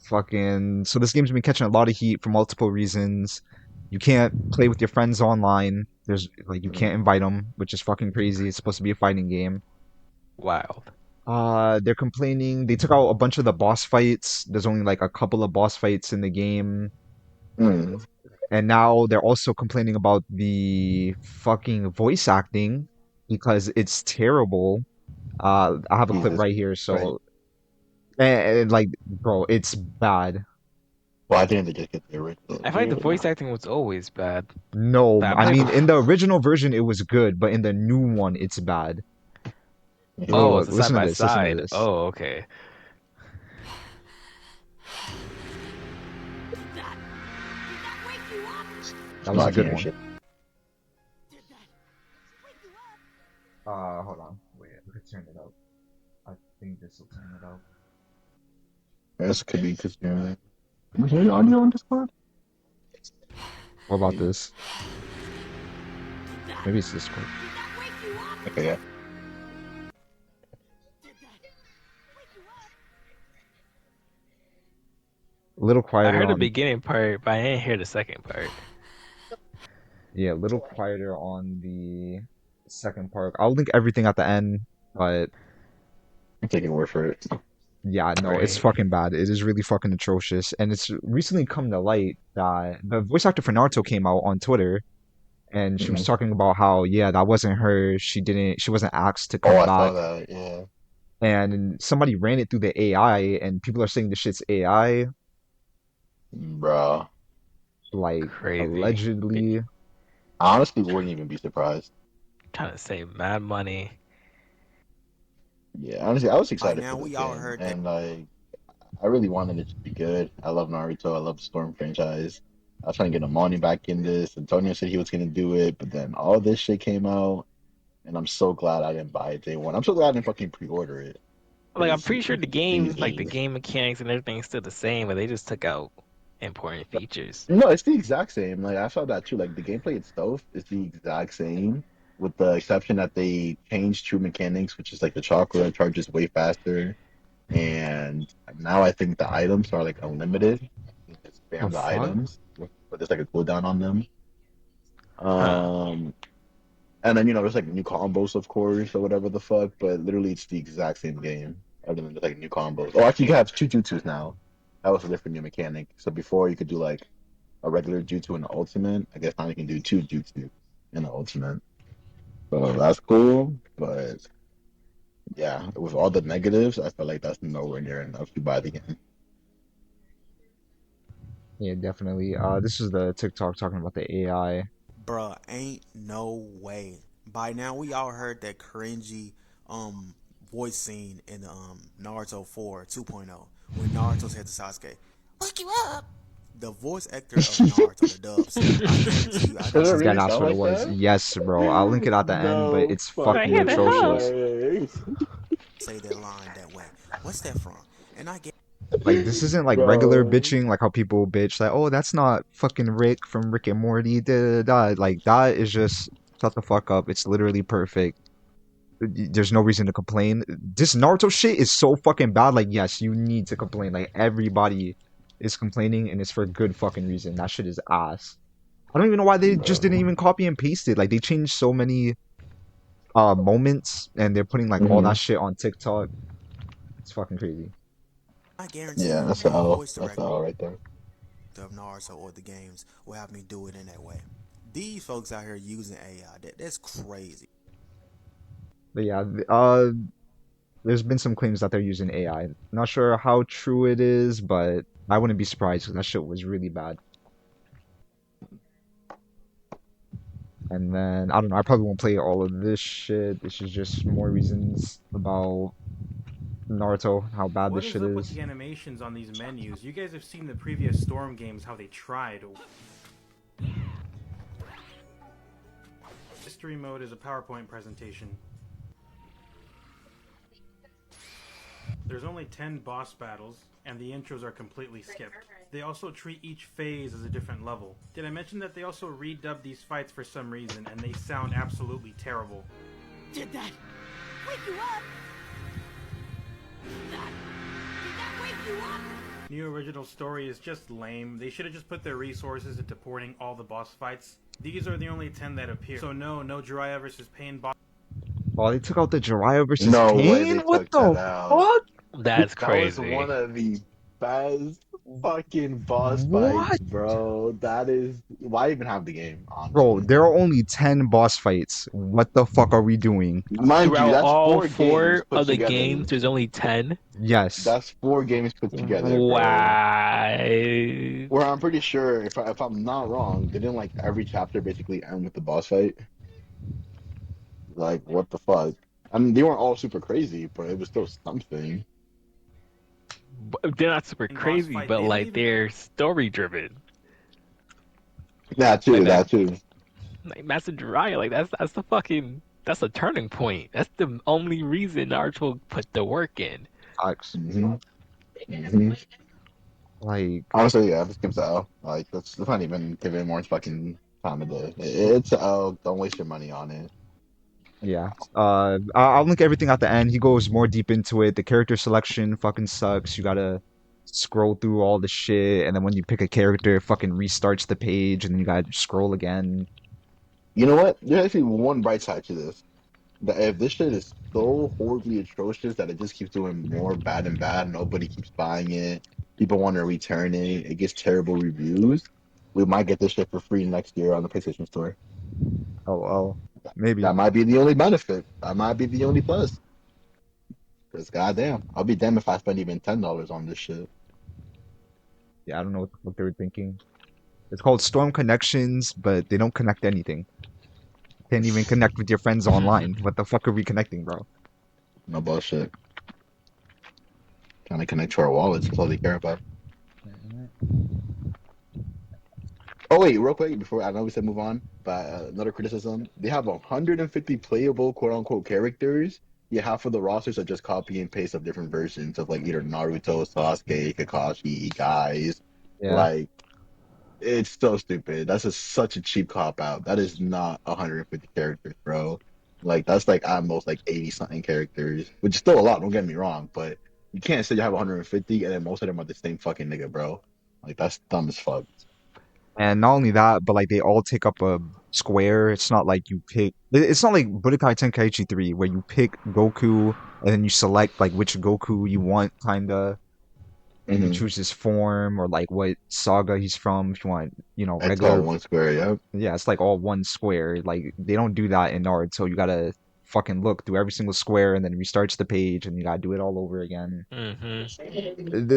Speaker 1: Fucking, so this game's been catching a lot of heat for multiple reasons. You can't play with your friends online. There's like you
Speaker 2: Mm,
Speaker 1: can't invite them, which is fucking crazy. It's supposed to be a fighting game.
Speaker 3: Wild.
Speaker 1: They're complaining. They took out a bunch of the boss fights. There's only like a couple of boss fights in the game.
Speaker 2: mm,
Speaker 1: And now they're also complaining about the fucking voice acting because it's terrible. I have a clip
Speaker 2: Jesus
Speaker 1: right here.
Speaker 2: Christ.
Speaker 1: So, like, bro, it's bad.
Speaker 2: Well, I think they just get the original
Speaker 3: I feel like the
Speaker 2: dude.
Speaker 3: voice acting was always bad.
Speaker 1: No,
Speaker 3: I
Speaker 1: I
Speaker 3: played
Speaker 1: mean, in
Speaker 3: before.
Speaker 1: the original version, it was good, but in the new one, it's bad. Look,
Speaker 3: Oh,
Speaker 2: Mhm.
Speaker 1: look,
Speaker 3: it's a side
Speaker 1: listen to
Speaker 3: by
Speaker 1: this. Listen to
Speaker 3: side.
Speaker 1: this.
Speaker 3: Oh, okay.
Speaker 1: That was
Speaker 2: No,
Speaker 1: a
Speaker 2: I can't
Speaker 1: good
Speaker 2: hear
Speaker 1: one.
Speaker 2: shit.
Speaker 1: Hold on. Wait, I could turn it up. I think this will turn it up.
Speaker 2: This could be because you're. Can you hear the audio on Discord?
Speaker 1: What about
Speaker 2: Hey.
Speaker 1: this? Maybe it's Discord.
Speaker 2: Okay, yeah.
Speaker 1: A little
Speaker 3: I
Speaker 1: quieter
Speaker 3: heard the
Speaker 1: on,
Speaker 3: beginning part, but I didn't hear the second part.
Speaker 1: yeah, a little quieter on the second part. I'll link everything at the end, but
Speaker 2: I'm taking word for it.
Speaker 1: yeah, no, it's
Speaker 3: Right.
Speaker 1: fucking bad. It is really fucking atrocious. And it's recently come to light that the voice actor for Naruto came out on Twitter and she was
Speaker 2: Mhm.
Speaker 1: talking about how, yeah, that wasn't her. She wasn't asked to
Speaker 2: Oh,
Speaker 1: come
Speaker 2: I saw
Speaker 1: back.
Speaker 2: that. Yeah.
Speaker 1: And somebody ran it through the AI and people are saying the shit's AI,
Speaker 2: Bro.
Speaker 1: like
Speaker 3: Crazy.
Speaker 1: allegedly.
Speaker 2: I honestly wouldn't even be surprised.
Speaker 3: Trying to save mad money.
Speaker 2: Yeah, honestly, I was
Speaker 6: By
Speaker 2: excited for
Speaker 6: now,
Speaker 2: this
Speaker 6: we all
Speaker 2: game,
Speaker 6: heard that.
Speaker 2: and like, I really wanted it to be good. I love Naruto. I love the Storm franchise. I was trying to get Amani back in this. Antonio said he was gonna do it, but then all this shit came out, and I'm so glad I didn't buy it day one. I'm so glad I didn't fucking pre-order it
Speaker 3: Like I'm
Speaker 2: because
Speaker 3: pretty sure the game, like the
Speaker 2: Jesus.
Speaker 3: game mechanics and everything's still the same, but they just took out important features.
Speaker 2: No, it's the exact same. Like I saw that too. Like the gameplay itself is the exact same, with the exception that they changed true mechanics, which is like the chakra charges way faster. And now I think the items are like unlimited. You can just
Speaker 1: The
Speaker 2: spam the
Speaker 1: fuck?
Speaker 2: items, but there's like a cooldown on them.
Speaker 3: Huh.
Speaker 2: Um, and then there's like new combos, of course, or whatever the fuck. But literally, it's the exact same game, other than there's like new combos. Oh, actually, you can have two jutsus now. That was a different new mechanic. So before you could do like a regular jutsu in the ultimate. I guess now you can do two jutsu in the ultimate. So that's cool, but yeah, with all the negatives, I feel like that's nowhere near enough to buy the game.
Speaker 1: Yeah, definitely. This is the TikTok talking about the AI.
Speaker 6: Bruh, ain't no way. By now, we all heard that cringy um voice scene in Naruto 4 2.0 when Naruto said to Sasuke, "Wake you up." The voice actor of Naruto, the dub, said, "I guarantee you, I
Speaker 2: Does it
Speaker 6: don't
Speaker 1: Yeah,
Speaker 2: really
Speaker 1: that's
Speaker 2: sound
Speaker 1: what it
Speaker 2: like
Speaker 1: was.
Speaker 2: that?
Speaker 1: Yes, bro. I'll link it at the end, but
Speaker 2: No
Speaker 1: it's
Speaker 3: Right
Speaker 1: fucking
Speaker 3: here, the
Speaker 2: fucking
Speaker 3: hell.
Speaker 1: atrocious.
Speaker 2: way.
Speaker 6: say that line that way." What's that from? And I
Speaker 1: Like this isn't like regular
Speaker 2: Bro.
Speaker 1: bitching, like how people bitch like, oh, that's not fucking Rick from Rick and Morty. Da, da, da. Like that is just shut the fuck up. It's literally perfect. There's no reason to complain. This Naruto shit is so fucking bad. Like, yes, you need to complain. Like everybody is complaining, and it's for good fucking reason. That shit is ass. I don't even know why they just didn't
Speaker 2: Bro.
Speaker 1: even copy and paste it. Like they changed so many moments, and they're putting like all
Speaker 2: Hmm.
Speaker 1: that shit on TikTok. It's fucking crazy.
Speaker 6: guarantee
Speaker 2: Yeah,
Speaker 6: you,
Speaker 2: that's
Speaker 6: no
Speaker 2: all.
Speaker 6: voice
Speaker 2: That's
Speaker 6: director
Speaker 2: all right there.
Speaker 6: of Naruto or the games will have me do it in that way. These folks out here using AI, that's crazy.
Speaker 1: But yeah, there's been some claims that they're using AI. Not sure how true it is, but I wouldn't be surprised because that shit was really bad. And then I don't know. I probably won't play all of this shit. This is just more reasons about Naruto, how bad this
Speaker 7: What is
Speaker 1: shit
Speaker 7: up with
Speaker 1: is.
Speaker 7: the animations on these menus? You guys have seen the previous Storm games, how they tried. History mode is a PowerPoint presentation. There's only 10 boss battles, and the intros are completely skipped. They also treat each phase as a different level. Did I mention that they also redubbed these fights for some reason, and they sound absolutely terrible?
Speaker 8: Did that wake you up? Did that wake you up?
Speaker 7: New original story is just lame. They should have just put their resources into porting all the boss fights. These are the only 10 that appear. So no Jiraiya versus Pain boss.
Speaker 1: Oh, they took out the Jiraiya versus
Speaker 2: No way
Speaker 1: Pain?
Speaker 2: they
Speaker 1: What
Speaker 2: took that
Speaker 1: the
Speaker 2: out.
Speaker 1: fuck?
Speaker 3: That's
Speaker 2: That was
Speaker 3: crazy.
Speaker 2: one of the best fucking boss fights,
Speaker 1: What?
Speaker 2: bro. That is why even have the game,
Speaker 1: Bro,
Speaker 2: honestly.
Speaker 1: there are only 10 boss fights. What the fuck are we doing?
Speaker 2: Mind you,
Speaker 3: Throughout
Speaker 2: that's
Speaker 3: all
Speaker 2: four games
Speaker 3: four
Speaker 2: put
Speaker 3: of the
Speaker 2: together.
Speaker 3: games, there's only 10.
Speaker 1: Yes.
Speaker 2: That's four games put together, bro.
Speaker 3: Why?
Speaker 2: Where I'm pretty sure, if I'm not wrong, didn't like every chapter basically end with the boss fight? Like, what the fuck? I mean, they weren't all super crazy, but it was still something.
Speaker 3: They're not super
Speaker 7: Boss
Speaker 3: crazy,
Speaker 7: fight.
Speaker 3: but
Speaker 7: They don't
Speaker 3: like
Speaker 7: even
Speaker 3: they're story driven.
Speaker 2: That
Speaker 3: Like
Speaker 2: too,
Speaker 3: that,
Speaker 2: that too.
Speaker 3: like Master Jiraiya, like that's the fucking that's a turning point. That's the only reason Naruto put the work in.
Speaker 1: Facts.
Speaker 2: Hmm. Hmm.
Speaker 1: Like,
Speaker 2: Honestly, yeah, this game's a L. Like, let's not even give it more fucking time of day. It's a L. Don't waste your money on it.
Speaker 1: yeah. I'll link everything at the end. He goes more deep into it. The character selection fucking sucks. You gotta scroll through all the shit, and then when you pick a character, it fucking restarts the page, and then you gotta scroll again.
Speaker 2: You know what? There's actually one bright side to this. That if this shit is so horribly atrocious that it just keeps doing more bad and bad, nobody keeps buying it, people want to return it, it gets terrible reviews, we might get this shit for free next year on the PlayStation Store.
Speaker 1: Oh, oh, maybe.
Speaker 2: That might be the only benefit. That might be the only plus. Because goddamn, I'll be damned if I spend even $10 on this shit.
Speaker 1: Yeah, I don't know what they were thinking. It's called Storm Connections, but they don't connect anything. Can't even connect with your friends online. What the fuck are we connecting, bro?
Speaker 2: No bullshit. Trying to connect to our wallets. That's all they care about. Oh wait, real quick before I know we said move on, but another criticism: they have 150 playable quote unquote characters. Yeah, half of the rosters are just copy and paste of different versions of like either Naruto, Sasuke, Kakashi, guys.
Speaker 1: Yeah.
Speaker 2: Like it's so stupid. That's just such a cheap cop out. That is not 150 characters, bro. Like that's like at most like 80 something characters, which is still a lot. Don't get me wrong, but you can't say you have 150 and then most of them are the same fucking nigga, bro. Like that's dumb as fuck.
Speaker 1: And not only that, but like they all take up a square. It's not like you pick. It's not like Budokai Tenkaichi 3 where you pick Goku and then you select like which Goku you want, kinda. You can
Speaker 2: Hmm.
Speaker 1: choose his form or like what saga he's from. If you want,
Speaker 2: It's all
Speaker 1: regular.
Speaker 2: one square, yeah.
Speaker 1: Yeah, it's like all one square. Like they don't do that in Naruto. You gotta fucking look through every single square and then restarts the page and you gotta do it all over again.
Speaker 3: Hmm.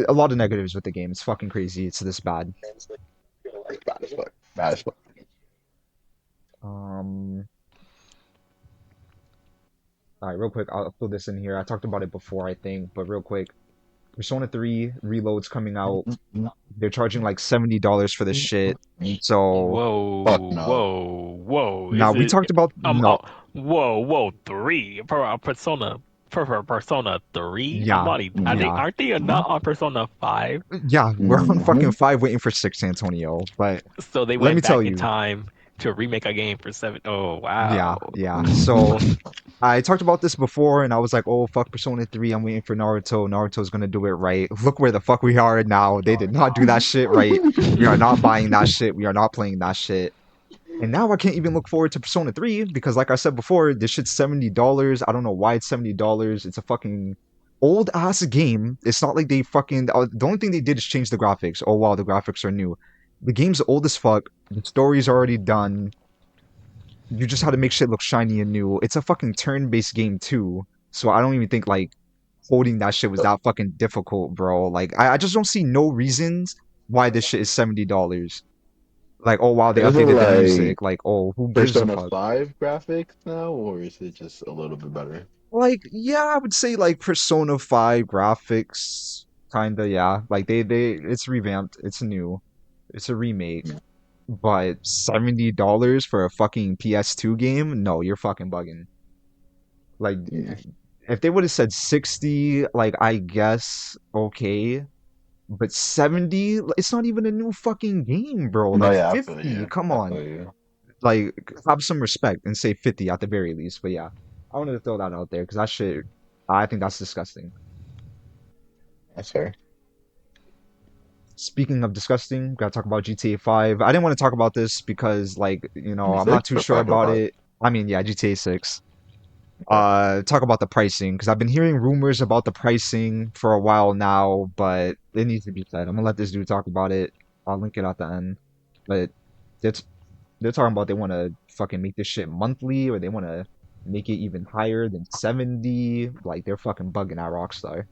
Speaker 1: A lot of negatives with the game. It's fucking crazy. It's this bad.
Speaker 2: Bad as fuck. Bad as fuck.
Speaker 1: Um, all right, real quick, I'll throw this in here. I talked about it before, I think, but real quick, Persona 3 Reload's coming out. They're charging like $70 for this shit. So
Speaker 2: Fuck
Speaker 3: Whoa,
Speaker 2: no.
Speaker 3: whoa, whoa!
Speaker 1: now
Speaker 3: Is
Speaker 1: we
Speaker 3: it?
Speaker 1: talked about
Speaker 3: Oh,
Speaker 1: no,
Speaker 3: whoa, three Persona, for Persona 3. I'm
Speaker 1: yeah,
Speaker 3: already. Are they?
Speaker 2: Hmm.
Speaker 1: yeah,
Speaker 3: Aren't they not on Persona 5?
Speaker 1: yeah. We're on
Speaker 2: Hmm.
Speaker 1: fucking 5 waiting for 6, Antonio. But
Speaker 3: So they
Speaker 1: let me
Speaker 3: went
Speaker 1: tell
Speaker 3: back in
Speaker 1: you,
Speaker 3: time to remake a game for 7. Oh
Speaker 1: yeah,
Speaker 3: wow.
Speaker 1: yeah.
Speaker 2: Hmm.
Speaker 1: So I talked about this before, and I was like, "Oh fuck, Persona 3! I'm waiting for Naruto. Naruto's gonna do it right." Look where the fuck we are now. They did not do that shit right. We are not buying that shit. We are not playing that shit. And now I can't even look forward to Persona 3 because, like I said before, this shit's $70. I don't know why it's $70. It's a fucking old ass game. It's not like they fucking. The only thing they did is change the graphics. Oh wow, the graphics are new. The game's old as fuck. The story's already done. You just had to make shit look shiny and new. It's a fucking turn-based game too. So I don't even think like holding that shit was that fucking difficult, bro. Like I just don't see no reasons why this shit is $70. Like, oh wow, they
Speaker 2: Is it
Speaker 1: updated the
Speaker 2: like
Speaker 1: music. Like, oh, who gives a
Speaker 2: Persona
Speaker 1: fuck?
Speaker 2: 5 graphics now, or is it just a little bit better?
Speaker 1: Like, yeah, I would say like Persona 5 graphics, kinda, yeah. Like it's revamped, it's new, it's a remake.
Speaker 2: Yeah.
Speaker 1: But $70 for a fucking PS2 game? No, you're fucking bugging. Like,
Speaker 2: Yeah.
Speaker 1: if they would have said 60, like I guess okay, but 70, it's not even a new fucking game, bro.
Speaker 2: No,
Speaker 1: Like
Speaker 2: yeah, I feel
Speaker 1: 50,
Speaker 2: you.
Speaker 1: come
Speaker 2: I
Speaker 1: on.
Speaker 2: feel you.
Speaker 1: Like have some respect and say 50 at the very least. But yeah, I wanted to throw that out there because that shit, I think that's disgusting.
Speaker 2: That's fair.
Speaker 1: Speaking of disgusting, gotta talk about GTA 5. I didn't want to talk about this because, like, I'm not
Speaker 2: 26
Speaker 1: too
Speaker 2: or
Speaker 1: sure
Speaker 2: 5 or
Speaker 1: about
Speaker 2: 5?
Speaker 1: it. I mean, yeah, GTA 6.
Speaker 2: Okay.
Speaker 1: Talk about the pricing because I've been hearing rumors about the pricing for a while now, but it needs to be said. I'm gonna let this dude talk about it. I'll link it at the end. But it's they're talking about they want to fucking make this shit monthly or they want to make it even higher than 70. Like they're fucking bugging at Rockstar.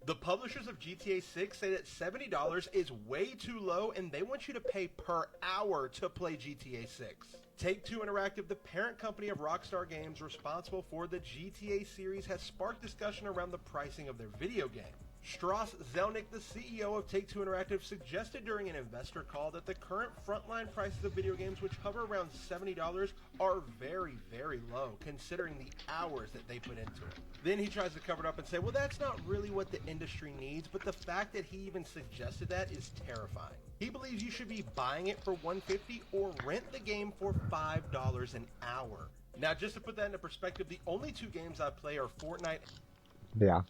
Speaker 9: The publishers of GTA 6 say that $70 is way too low and they want you to pay per hour to play GTA 6. Take-Two Interactive, the parent company of Rockstar Games responsible for the GTA series, has sparked discussion around the pricing of their video game. Strauss Zelnick, the CEO of Take-Two Interactive, suggested during an investor call that the current frontline prices of video games, which hover around $70, are very, very low, considering the hours that they put into it. Then he tries to cover it up and say, well, that's not really what the industry needs, but the fact that he even suggested that is terrifying. He believes you should be buying it for $150 or rent the game for $5 an hour. Now, just to put that into perspective, the only two games I play are Fortnite.
Speaker 1: Yeah.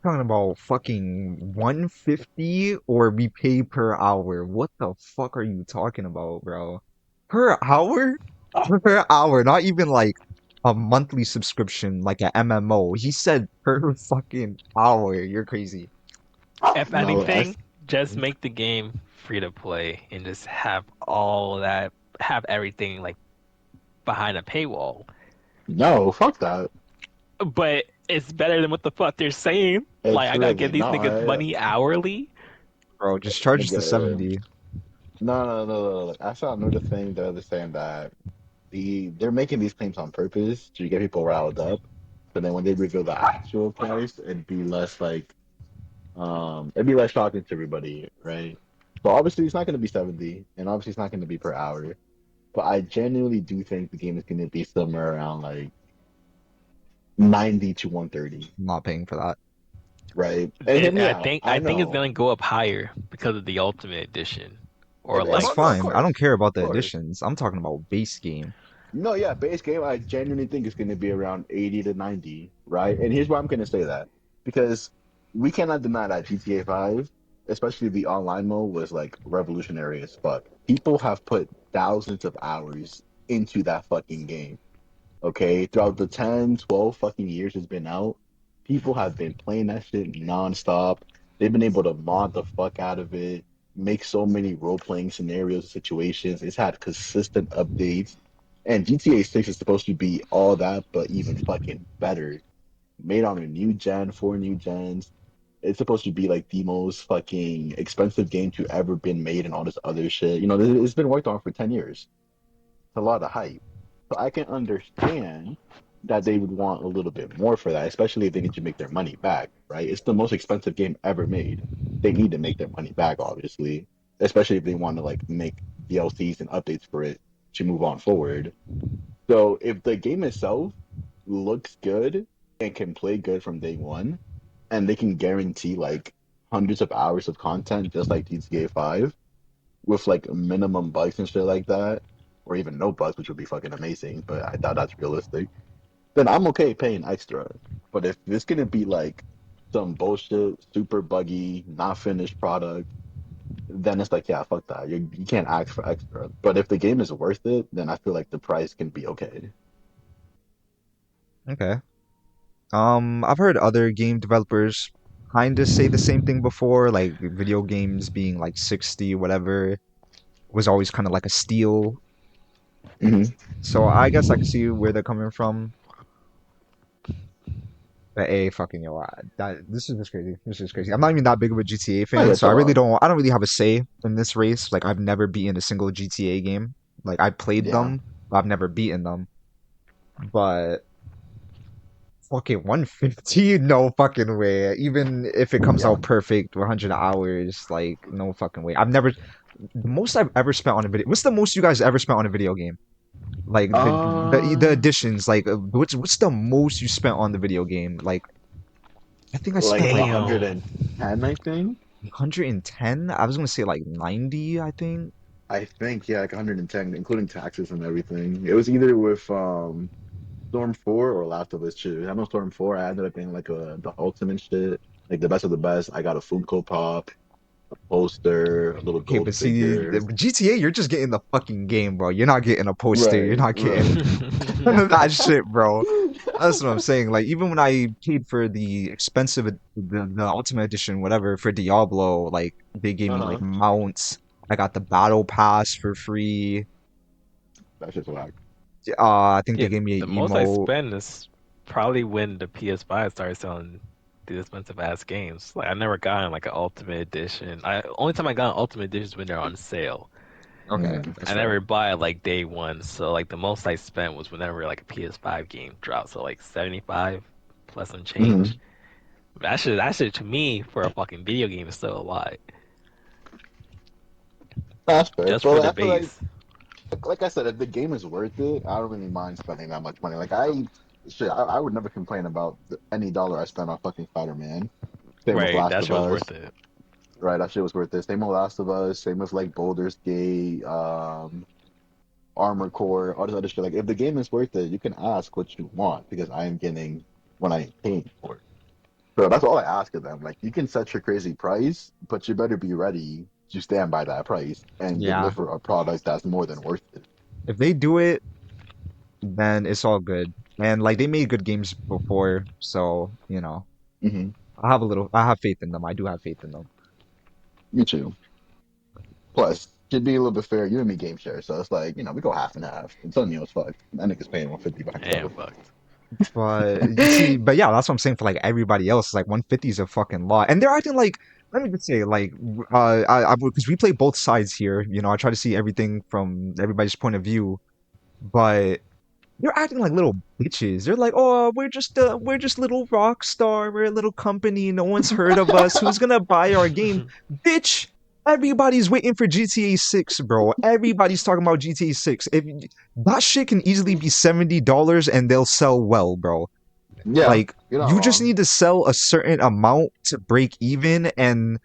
Speaker 1: Talking about fucking 150 or we pay per hour. What the fuck are you talking about, bro? Per hour? Per hour, not even like a monthly subscription like a MMO. He said per fucking hour. You're crazy.
Speaker 3: If
Speaker 2: No,
Speaker 3: anything, just make the game free to play and just have all that, have everything like behind a paywall.
Speaker 2: no, fuck that.
Speaker 3: But it's better than what the fuck they're saying. Like
Speaker 2: It's
Speaker 3: I gotta
Speaker 2: really
Speaker 3: give these niggas
Speaker 2: not.
Speaker 3: money hourly.
Speaker 1: Bro, just charge us the
Speaker 2: Nigga,
Speaker 1: 70.
Speaker 2: no. I saw another thing that was saying that they're making these claims on purpose to get people riled up. But then when they reveal the actual price, it'd be less shocking to everybody, right? But obviously it's not gonna be 70, and obviously it's not gonna be per hour. But I genuinely do think the game is gonna be somewhere around like 90 to 130,
Speaker 1: I'm not paying for that.
Speaker 2: right? And hear me
Speaker 3: I
Speaker 2: out.
Speaker 3: think
Speaker 2: I
Speaker 3: I think it's
Speaker 2: know.
Speaker 3: gonna go up higher because of the Ultimate Edition, or
Speaker 2: And
Speaker 1: That's
Speaker 3: like
Speaker 2: no, of
Speaker 1: fine. I
Speaker 2: course.
Speaker 1: don't care about
Speaker 2: Of
Speaker 1: the
Speaker 2: course.
Speaker 1: additions. I'm talking about base game.
Speaker 2: No, yeah, base game, I genuinely think it's going to be around 80 to 90, right? And here's why I'm going to say that. Because we cannot deny that GTA 5, especially the online mode, was like revolutionary as fuck. People have put thousands of hours into that fucking game, okay? Throughout the 10, 12 fucking years it's been out, people have been playing that shit nonstop. They've been able to mod the fuck out of it, make so many role-playing scenarios and situations. It's had consistent updates. And GTA 6 is supposed to be all that, but even fucking better. Made on a new gen, four new gens. It's supposed to be like the most fucking expensive game to ever been made and all this other shit. It's been worked on for 10 years. It's a lot of hype. So I can understand that they would want a little bit more for that, especially if they need to make their money back, right? It's the most expensive game ever made. They need to make their money back, obviously, especially if they want to like make DLCs and updates for it to move on forward. So if the game itself looks good and can play good from day one, and they can guarantee like hundreds of hours of content just like GTA 5 with like minimum bugs and shit like that, or even no bugs, which would be fucking amazing, but I doubt that's realistic, then I'm okay paying extra. But if it's gonna be like some bullshit, super buggy, not finished product, then it's like, yeah, fuck that. You can't ask for extra. But if the game is worth it, then I feel like the price can be okay.
Speaker 1: Okay. I've heard other game developers kind of say the same thing before, like video games being like 60, whatever, was always kind of like a steal.
Speaker 2: Hmm.
Speaker 1: So I guess I can see where they're coming from. But a fucking yo, this is just crazy. This is crazy. I'm not even that big of a GTA
Speaker 2: Oh
Speaker 1: fan,
Speaker 2: yeah,
Speaker 1: so I
Speaker 2: chill
Speaker 1: really
Speaker 2: out.
Speaker 1: don't. I don't really have a say in this race. Like I've never beaten a single GTA game. Like I played
Speaker 2: Yeah.
Speaker 1: them, but I've never beaten them. But fucking 150? No fucking way. Even if it comes
Speaker 2: Yeah.
Speaker 1: out perfect, 100 hours, like no fucking way. I've never. The most I've ever spent on a video. What's the most you guys ever spent on a video game? Like the
Speaker 2: Uh,
Speaker 1: additions. Like what's the most you spent on the video game? Like I think I
Speaker 2: like
Speaker 1: spent like
Speaker 3: Damn.
Speaker 2: 110, I think.
Speaker 1: 110. I was gonna say like 90, I think.
Speaker 2: I think, yeah, like 110, including taxes and everything. It was either with Storm 4 or Last of Us 2. I know Storm 4, I ended up being like the ultimate shit, like the best of the best. I got a Funko Pop, a poster, a little
Speaker 1: Okay,
Speaker 2: gold
Speaker 1: but see,
Speaker 2: figure.
Speaker 1: GTA, you're just getting the fucking game, bro. You're not getting a poster. You're
Speaker 2: Right,
Speaker 1: not getting
Speaker 2: right.
Speaker 1: that shit, bro. That's what I'm saying. Like, even when I paid for the expensive, the Ultimate Edition, whatever, for Diablo, like, they gave me, like,
Speaker 2: Uh-huh.
Speaker 1: mounts. I got the Battle Pass for free.
Speaker 2: That's just whack.
Speaker 1: I think they
Speaker 3: Yeah,
Speaker 1: gave me
Speaker 3: the
Speaker 1: an
Speaker 3: most I
Speaker 1: emote.
Speaker 3: spend is probably when the PS5 started selling these expensive ass games. Like I never gotten like an Ultimate Edition. I only time I got an Ultimate Edition is when they're on sale.
Speaker 1: Okay,
Speaker 2: Mm.
Speaker 1: that's
Speaker 3: I
Speaker 1: fair.
Speaker 3: never buy it like day one. So like the most I spent was whenever like a PS5 game dropped. So like 75 plus some
Speaker 2: Hmm.
Speaker 3: change. That should to me for a fucking video game is still a lot.
Speaker 2: That's fair.
Speaker 3: Just
Speaker 2: But
Speaker 3: for
Speaker 2: like,
Speaker 3: the
Speaker 2: I feel
Speaker 3: base.
Speaker 2: like I said, if the game is worth it, I don't really mind spending that much money. I would never complain about any dollar I spend on fucking Spider-Man. Same with
Speaker 3: Right,
Speaker 2: Last
Speaker 3: that
Speaker 2: of
Speaker 3: shit was
Speaker 2: Us.
Speaker 3: worth it.
Speaker 2: Right, that shit was worth it. Same with Last of Us. Same with like Baldur's Gate, Armor Core, all this other shit. Like, if the game is worth it, you can ask what you want because I am getting what I am paying for. So that's all I ask of them. Like, you can set your crazy price, but you better be ready to stand by that price and
Speaker 1: Yeah,
Speaker 2: deliver a product that's more than worth it.
Speaker 1: if they do it, then it's all good. And like they made good games before, so
Speaker 2: Hmm.
Speaker 1: I have faith in them. I do have faith in them.
Speaker 2: Me too. Plus, to be a little bit fair, you and me game share, so it's like, we go half and half. It's on you as fuck. That nigga's paying 150 by
Speaker 3: And
Speaker 2: himself.
Speaker 3: fucked.
Speaker 1: But you see, but yeah, that's what I'm saying for like everybody else. Like 150 is a fucking lot, and they're acting like. Let me just say, like, I because we play both sides here. I try to see everything from everybody's point of view, but they're acting like little bitches. They're like, "Oh, we're just little rock star. We're a little company. No one's heard of us. Who's gonna buy our game, bitch?" Everybody's waiting for GTA 6, bro. Everybody's talking about GTA 6. If that shit can easily be $70 and they'll sell well, bro.
Speaker 2: Yeah,
Speaker 1: Like,
Speaker 2: you're not
Speaker 1: you just
Speaker 2: wrong.
Speaker 1: need to sell a certain amount to break even, and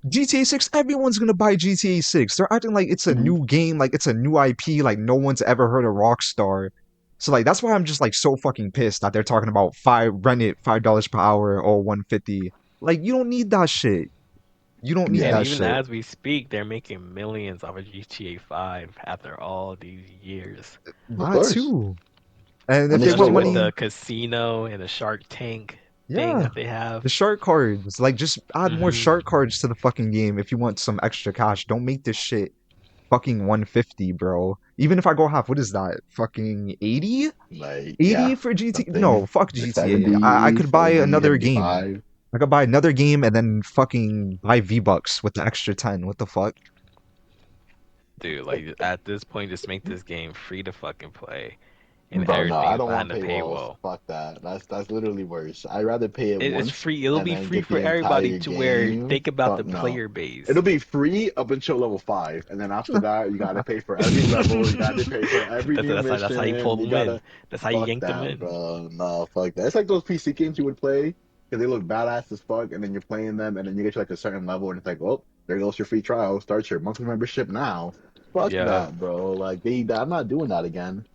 Speaker 1: GTA 6, everyone's gonna buy GTA 6. They're acting like it's a
Speaker 2: Hmm.
Speaker 1: new game, like it's a new IP, like no one's ever heard of Rockstar. So like that's why I'm just like so fucking pissed that they're talking about rent it $5 per hour or 150. Like you don't need that shit. You don't need
Speaker 3: And
Speaker 2: Yeah,
Speaker 1: that
Speaker 3: even
Speaker 1: shit.
Speaker 3: as we speak, they're making millions off of GTA 5 after all these years.
Speaker 2: of
Speaker 1: That
Speaker 2: course.
Speaker 1: too. And if
Speaker 2: And they
Speaker 1: they
Speaker 2: still
Speaker 1: want
Speaker 3: Especially with
Speaker 2: will.
Speaker 1: money,
Speaker 3: the casino and the Shark Tank thing
Speaker 1: yeah.
Speaker 3: that they have.
Speaker 1: The shark cards, like just add more
Speaker 3: Hmm.
Speaker 1: shark cards to the fucking game if you want some extra cash. Don't make this shit fucking 150, bro. Even if I go half, what is that? Fucking 80?
Speaker 2: Like,
Speaker 1: 80
Speaker 2: yeah,
Speaker 1: for GTA?
Speaker 2: something
Speaker 1: No, fuck GTA. I
Speaker 2: 70,
Speaker 1: could buy
Speaker 2: 70,
Speaker 1: another game.
Speaker 2: 75.
Speaker 1: I could buy another game and then fucking buy V-Bucks with the extra 10. What the fuck?
Speaker 3: Dude, like at this point, just make this game free to fucking play, and
Speaker 2: Bro, no, I
Speaker 3: everything's
Speaker 2: don't
Speaker 3: behind
Speaker 2: want
Speaker 3: the
Speaker 2: paywalls.
Speaker 3: paywall.
Speaker 2: Fuck that. That's literally worse. I'd rather pay it
Speaker 3: It's
Speaker 2: once
Speaker 3: free. It'll
Speaker 2: and
Speaker 3: be
Speaker 2: then
Speaker 3: free
Speaker 2: get
Speaker 3: for
Speaker 2: the
Speaker 3: everybody
Speaker 2: entire
Speaker 3: to where
Speaker 2: game.
Speaker 3: think about the
Speaker 2: Fuck no.
Speaker 3: player
Speaker 2: It'll
Speaker 3: base.
Speaker 2: be free up until level 5, and then after that, you gotta pay for every level. You gotta pay for every new
Speaker 3: That's how you pull
Speaker 2: mission. You
Speaker 3: them in.
Speaker 2: gotta
Speaker 3: That's how you
Speaker 2: fuck
Speaker 3: yank them
Speaker 2: that,
Speaker 3: in.
Speaker 2: bro. No, fuck that. It's like those PC games you would play because they look badass as fuck, and then you're playing them, and then you get to like a certain level, and it's like, well, there goes your free trial. Start your monthly membership now. Fuck
Speaker 3: Yeah,
Speaker 2: that, bro. Like I'm not doing that again.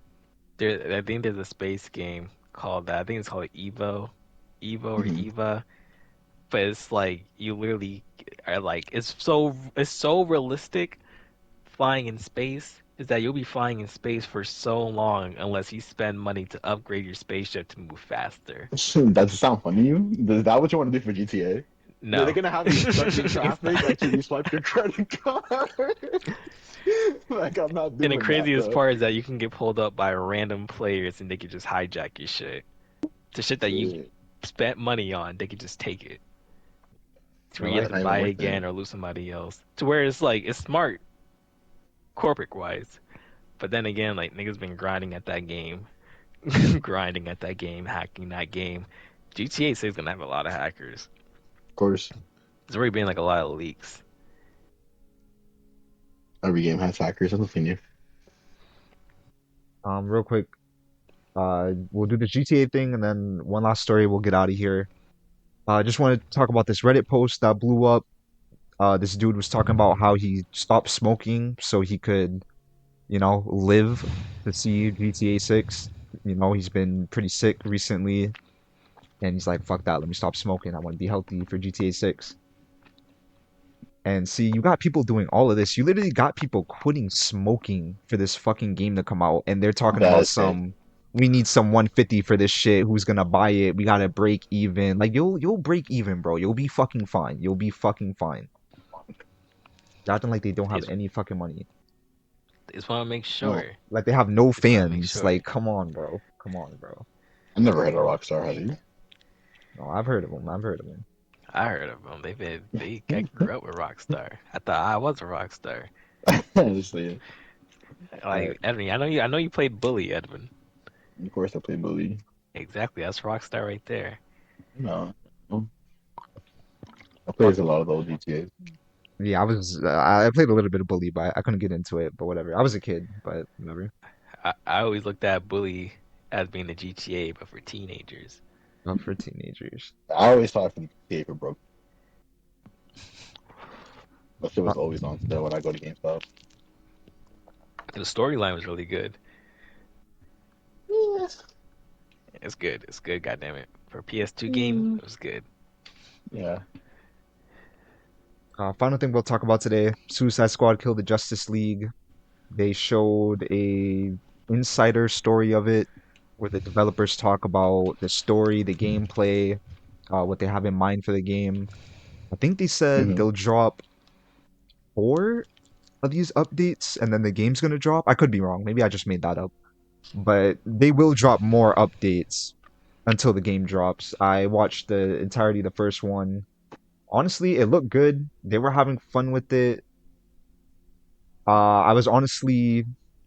Speaker 3: I think there's a space game called that. I think it's called Evo or
Speaker 2: Mhm.
Speaker 3: Eva. But it's like you literally are like it's so realistic flying in space is that you'll be flying in space for so long unless you spend money to upgrade your spaceship to move faster.
Speaker 2: Does it sound funny to you? Is that what you want to do for GTA? They're
Speaker 3: No.
Speaker 2: gonna have you stuck in
Speaker 3: It's
Speaker 2: traffic
Speaker 3: not.
Speaker 2: until you swipe your credit card. Like I'm not
Speaker 3: And the
Speaker 2: doing that,
Speaker 3: craziest
Speaker 2: bro.
Speaker 3: part is that you can get pulled up by random players and they can just hijack your shit. The shit that you
Speaker 2: Shit.
Speaker 3: spent money on, they can just take it. To where
Speaker 2: Well,
Speaker 3: you have
Speaker 2: that's
Speaker 3: to
Speaker 2: not even
Speaker 3: buy it
Speaker 2: worth it.
Speaker 3: again or lose somebody else. To where it's like it's smart corporate wise. But then again, like niggas been grinding at that game. Grinding at that game, hacking that game. GTA 6 is gonna have a lot of hackers.
Speaker 2: Of course,
Speaker 3: There's already been like a lot of leaks.
Speaker 2: every game has hackers. That's nothing new.
Speaker 1: Real quick, we'll do the GTA thing and then one last story. We'll get out of here. I just want to talk about this Reddit post that blew up. This dude was talking about how he stopped smoking so he could, live to see GTA 6. He's been pretty sick recently, and he's like, fuck that, let me stop smoking. I want to be healthy for GTA 6. And see, you got people doing all of this. You literally got people quitting smoking for this fucking game to come out, and they're talking about
Speaker 2: That's sick.
Speaker 1: we need some 150 for this shit. Who's gonna buy it? We gotta break even. Like you'll break even, bro. You'll be fucking fine. You'll be fucking fine. They're acting like they don't
Speaker 3: They
Speaker 1: have
Speaker 3: just,
Speaker 1: any fucking money.
Speaker 3: they just want to make
Speaker 2: No,
Speaker 3: sure.
Speaker 1: Like they have no
Speaker 3: They just want to make
Speaker 1: fans.
Speaker 3: sure.
Speaker 1: Like, come on, bro. Come on, bro.
Speaker 2: I never heard of Rockstar, have you?
Speaker 1: No, I've heard of them. I've heard of them.
Speaker 3: I heard of them. I grew up with Rockstar. I thought I was a Rockstar.
Speaker 2: Just say it.
Speaker 1: All right.
Speaker 3: Like Edwin, I know you played Bully, Edwin.
Speaker 2: Of course, I play Bully.
Speaker 3: Exactly, that's Rockstar right there.
Speaker 2: No. No. I played a lot of those GTA's.
Speaker 1: Yeah, I played a little bit of Bully, but I couldn't get into it. But whatever. I was a kid, but whatever.
Speaker 3: I always looked at Bully as being the GTA, but for teenagers.
Speaker 1: Not for teenagers.
Speaker 2: I always thought from GTA for broke. That shit
Speaker 1: Uh,
Speaker 2: was always on sale when I go to GameStop.
Speaker 3: The storyline was really good.
Speaker 2: Yes.
Speaker 3: It's good. It's good. Goddamn it. For a PS2 game,
Speaker 2: Mm.
Speaker 3: it was good.
Speaker 2: Yeah.
Speaker 1: Final thing we'll talk about today: Suicide Squad killed the Justice League. They showed a insider story of it, where the developers talk about the story, the gameplay, what they have in mind for the game. I think they said
Speaker 2: Hmm.
Speaker 1: they'll drop four of these updates, and then the game's gonna drop. I could be wrong. Maybe I just made that up. But they will drop more updates until the game drops. I watched the entirety of the first one. Honestly, it looked good. They were having fun with it. I was honestly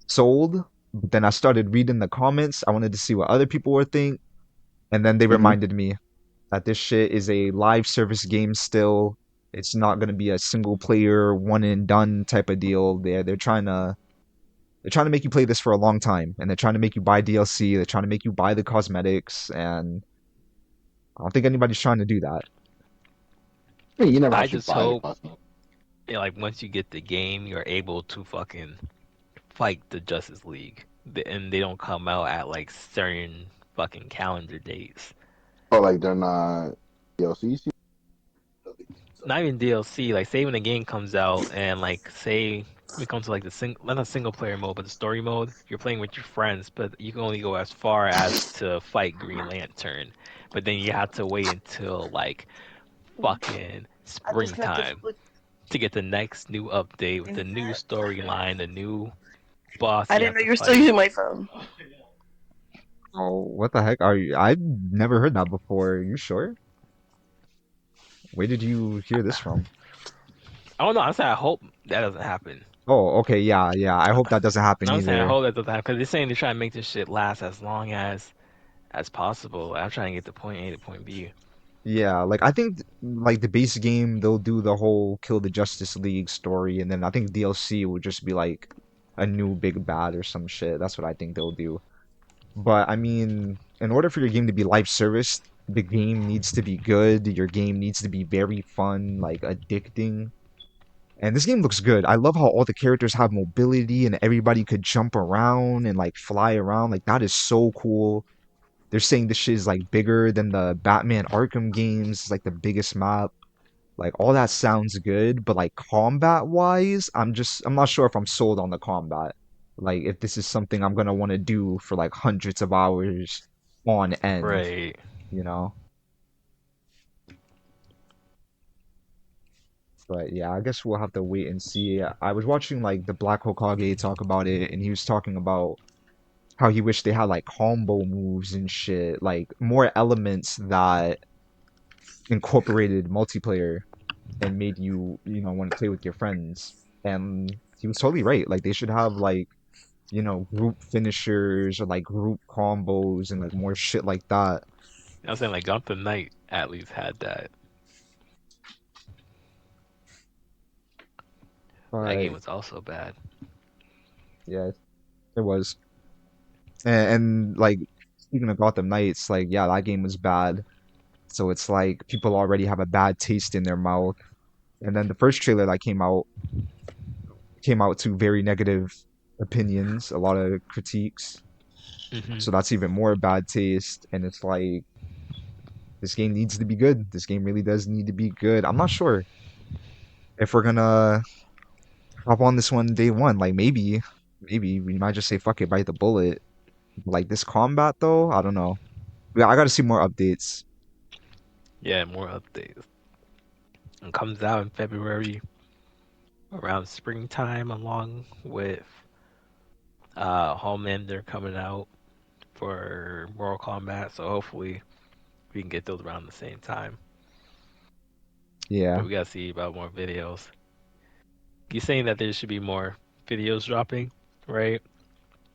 Speaker 1: sold, but then I started reading the comments. I wanted to see what other people were think, and then they
Speaker 2: Hmm.
Speaker 1: reminded me that this shit is a live service game still. It's not gonna be a single player one and done type of deal. They're trying to make you play this for a long time, and they're trying to make you buy DLC. They're trying to make you buy the cosmetics, and I don't think anybody's trying to do that.
Speaker 2: I mean, you never
Speaker 3: I
Speaker 2: actually
Speaker 3: just
Speaker 2: buy the
Speaker 3: hope,
Speaker 2: cosmetics.
Speaker 3: like, once you get the game, you're able to fucking fight the Justice League, and they don't come out at like certain fucking calendar dates.
Speaker 2: Oh, like they're not DLCs?
Speaker 3: Not even DLC. Like, say when the game comes out, and like, say we come to like not a single player mode, but the story mode. You're playing with your friends, but you can only go as far as to fight Green Lantern. But then you have to wait until like fucking springtime to get the next new update with the new storyline, the new boss
Speaker 10: I
Speaker 3: you
Speaker 10: didn't
Speaker 3: have
Speaker 10: know
Speaker 3: to
Speaker 10: you were still
Speaker 3: fight.
Speaker 10: using my phone.
Speaker 1: Oh, what the heck are you? I've never heard that before. Are you sure? Where did you hear this from?
Speaker 3: I don't know. I'm saying I hope that doesn't happen.
Speaker 1: Oh, okay, yeah, yeah. I hope that doesn't happen
Speaker 3: I'm saying I
Speaker 1: either.
Speaker 3: hope that doesn't happen because they're saying they're trying to make this shit last as long as possible. I'm trying to get to point A to point B.
Speaker 1: Yeah, like I think like the base game they'll do the whole kill the Justice League story, and then I think DLC will just be like a new big bad or some shit. That's what I think they'll do. But I mean, in order for your game to be live service, the game needs to be good. Your game needs to be very fun, like addicting. And this game looks good. I love how all the characters have mobility and everybody could jump around and like fly around. Like that is so cool. They're saying this shit is like bigger than the Batman Arkham games. It's like the biggest map. Like all that sounds good, but like combat wise, I'm not sure if I'm sold on the combat. Like if this is something I'm gonna want to do for like hundreds of hours on end,
Speaker 3: Right.
Speaker 1: you know? But yeah, I guess we'll have to wait and see. I was watching like the Black Hokage talk about it, and he was talking about how he wished they had like combo moves and shit, like more elements that incorporated multiplayer and made you want to play with your friends. And he was totally right. Like they should have like, group finishers or like group combos and like more shit like that.
Speaker 3: I'm saying like Gotham Knight at least had that. That game
Speaker 1: But
Speaker 3: was also bad.
Speaker 1: yeah, it was. And like speaking of Gotham Knights, like yeah, that game was bad. So it's like people already have a bad taste in their mouth. And then the first trailer that came out to very negative opinions, a lot of critiques.
Speaker 3: Hmm.
Speaker 1: So that's even more bad taste. And it's like this game needs to be good. This game really does need to be good. I'm not sure if we're gonna hop on this one day one. Like maybe we might just say fuck it, bite the bullet. Like this combat though, I don't know. Yeah, I gotta see more updates.
Speaker 3: Yeah, more updates. It comes out in February around springtime, along with Homelander coming out for Mortal Kombat. So hopefully we can get those around the same time. But
Speaker 1: Yeah,
Speaker 3: we gotta see about more videos. You're saying that there should be more videos dropping, right?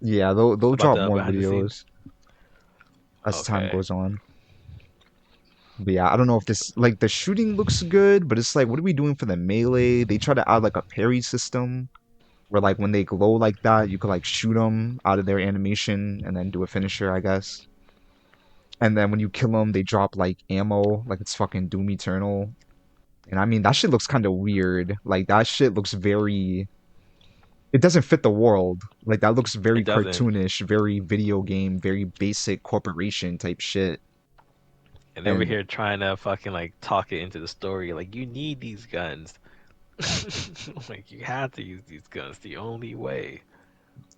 Speaker 1: yeah, they'll
Speaker 3: About
Speaker 1: drop
Speaker 3: the
Speaker 1: more
Speaker 3: behind the scenes.
Speaker 1: videos as time
Speaker 3: Okay.
Speaker 1: goes on. But yeah, I don't know if this like the shooting looks good, but it's like, what are we doing for the melee? They try to add like a parry system where like when they glow like that, you could like shoot them out of their animation and then do a finisher, I guess. And then when you kill them, they drop like ammo, like it's fucking Doom Eternal. And I mean, that shit looks kind of weird. Like that shit looks very. It doesn't fit the world. Like that looks very
Speaker 3: It doesn't.
Speaker 1: cartoonish, very video game, very basic corporation type shit.
Speaker 3: And over
Speaker 1: And
Speaker 3: here trying to fucking like talk it into the story, like you need these guns. Like you have to use these guns the only way.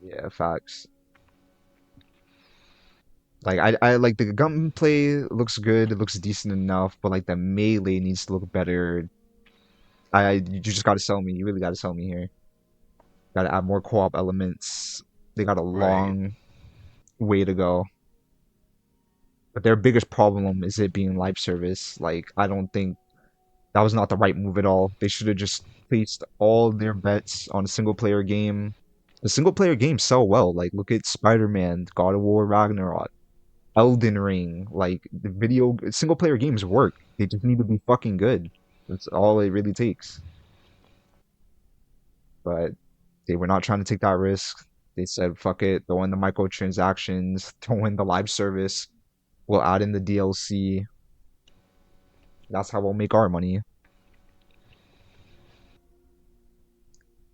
Speaker 1: yeah, facts. Like I like the gunplay looks good, it looks decent enough, but like the melee needs to look better. You just gotta sell me. You really gotta sell me here. Gotta add more co-op elements. They got a
Speaker 3: Right.
Speaker 1: long way to go. But their biggest problem is it being live service. Like I don't think that was not the right move at all. They should have just placed all their bets on a single player game. The single player games sell well. Like look at Spider-Man, God of War Ragnarok, Elden Ring. Like the video single player games work. They just need to be fucking good. That's all it really takes. But they were not trying to take that risk. They said, fuck it, throw in the microtransactions, throw in the live service, we'll add in the DLC. That's how we'll make our money.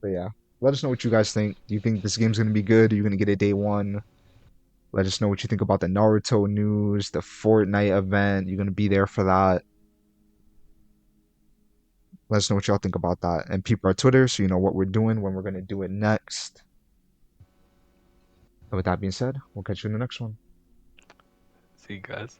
Speaker 1: But yeah, let us know what you guys think. Do you think this game's gonna be good? Are you gonna get it day one? Let us know what you think about the Naruto news, the Fortnite event. You're gonna be there for that. Let us know what y'all think about that. And peep our Twitter so you know what we're doing, when we're gonna do it next. And with that being said, we'll catch you in the next one.
Speaker 3: See you guys.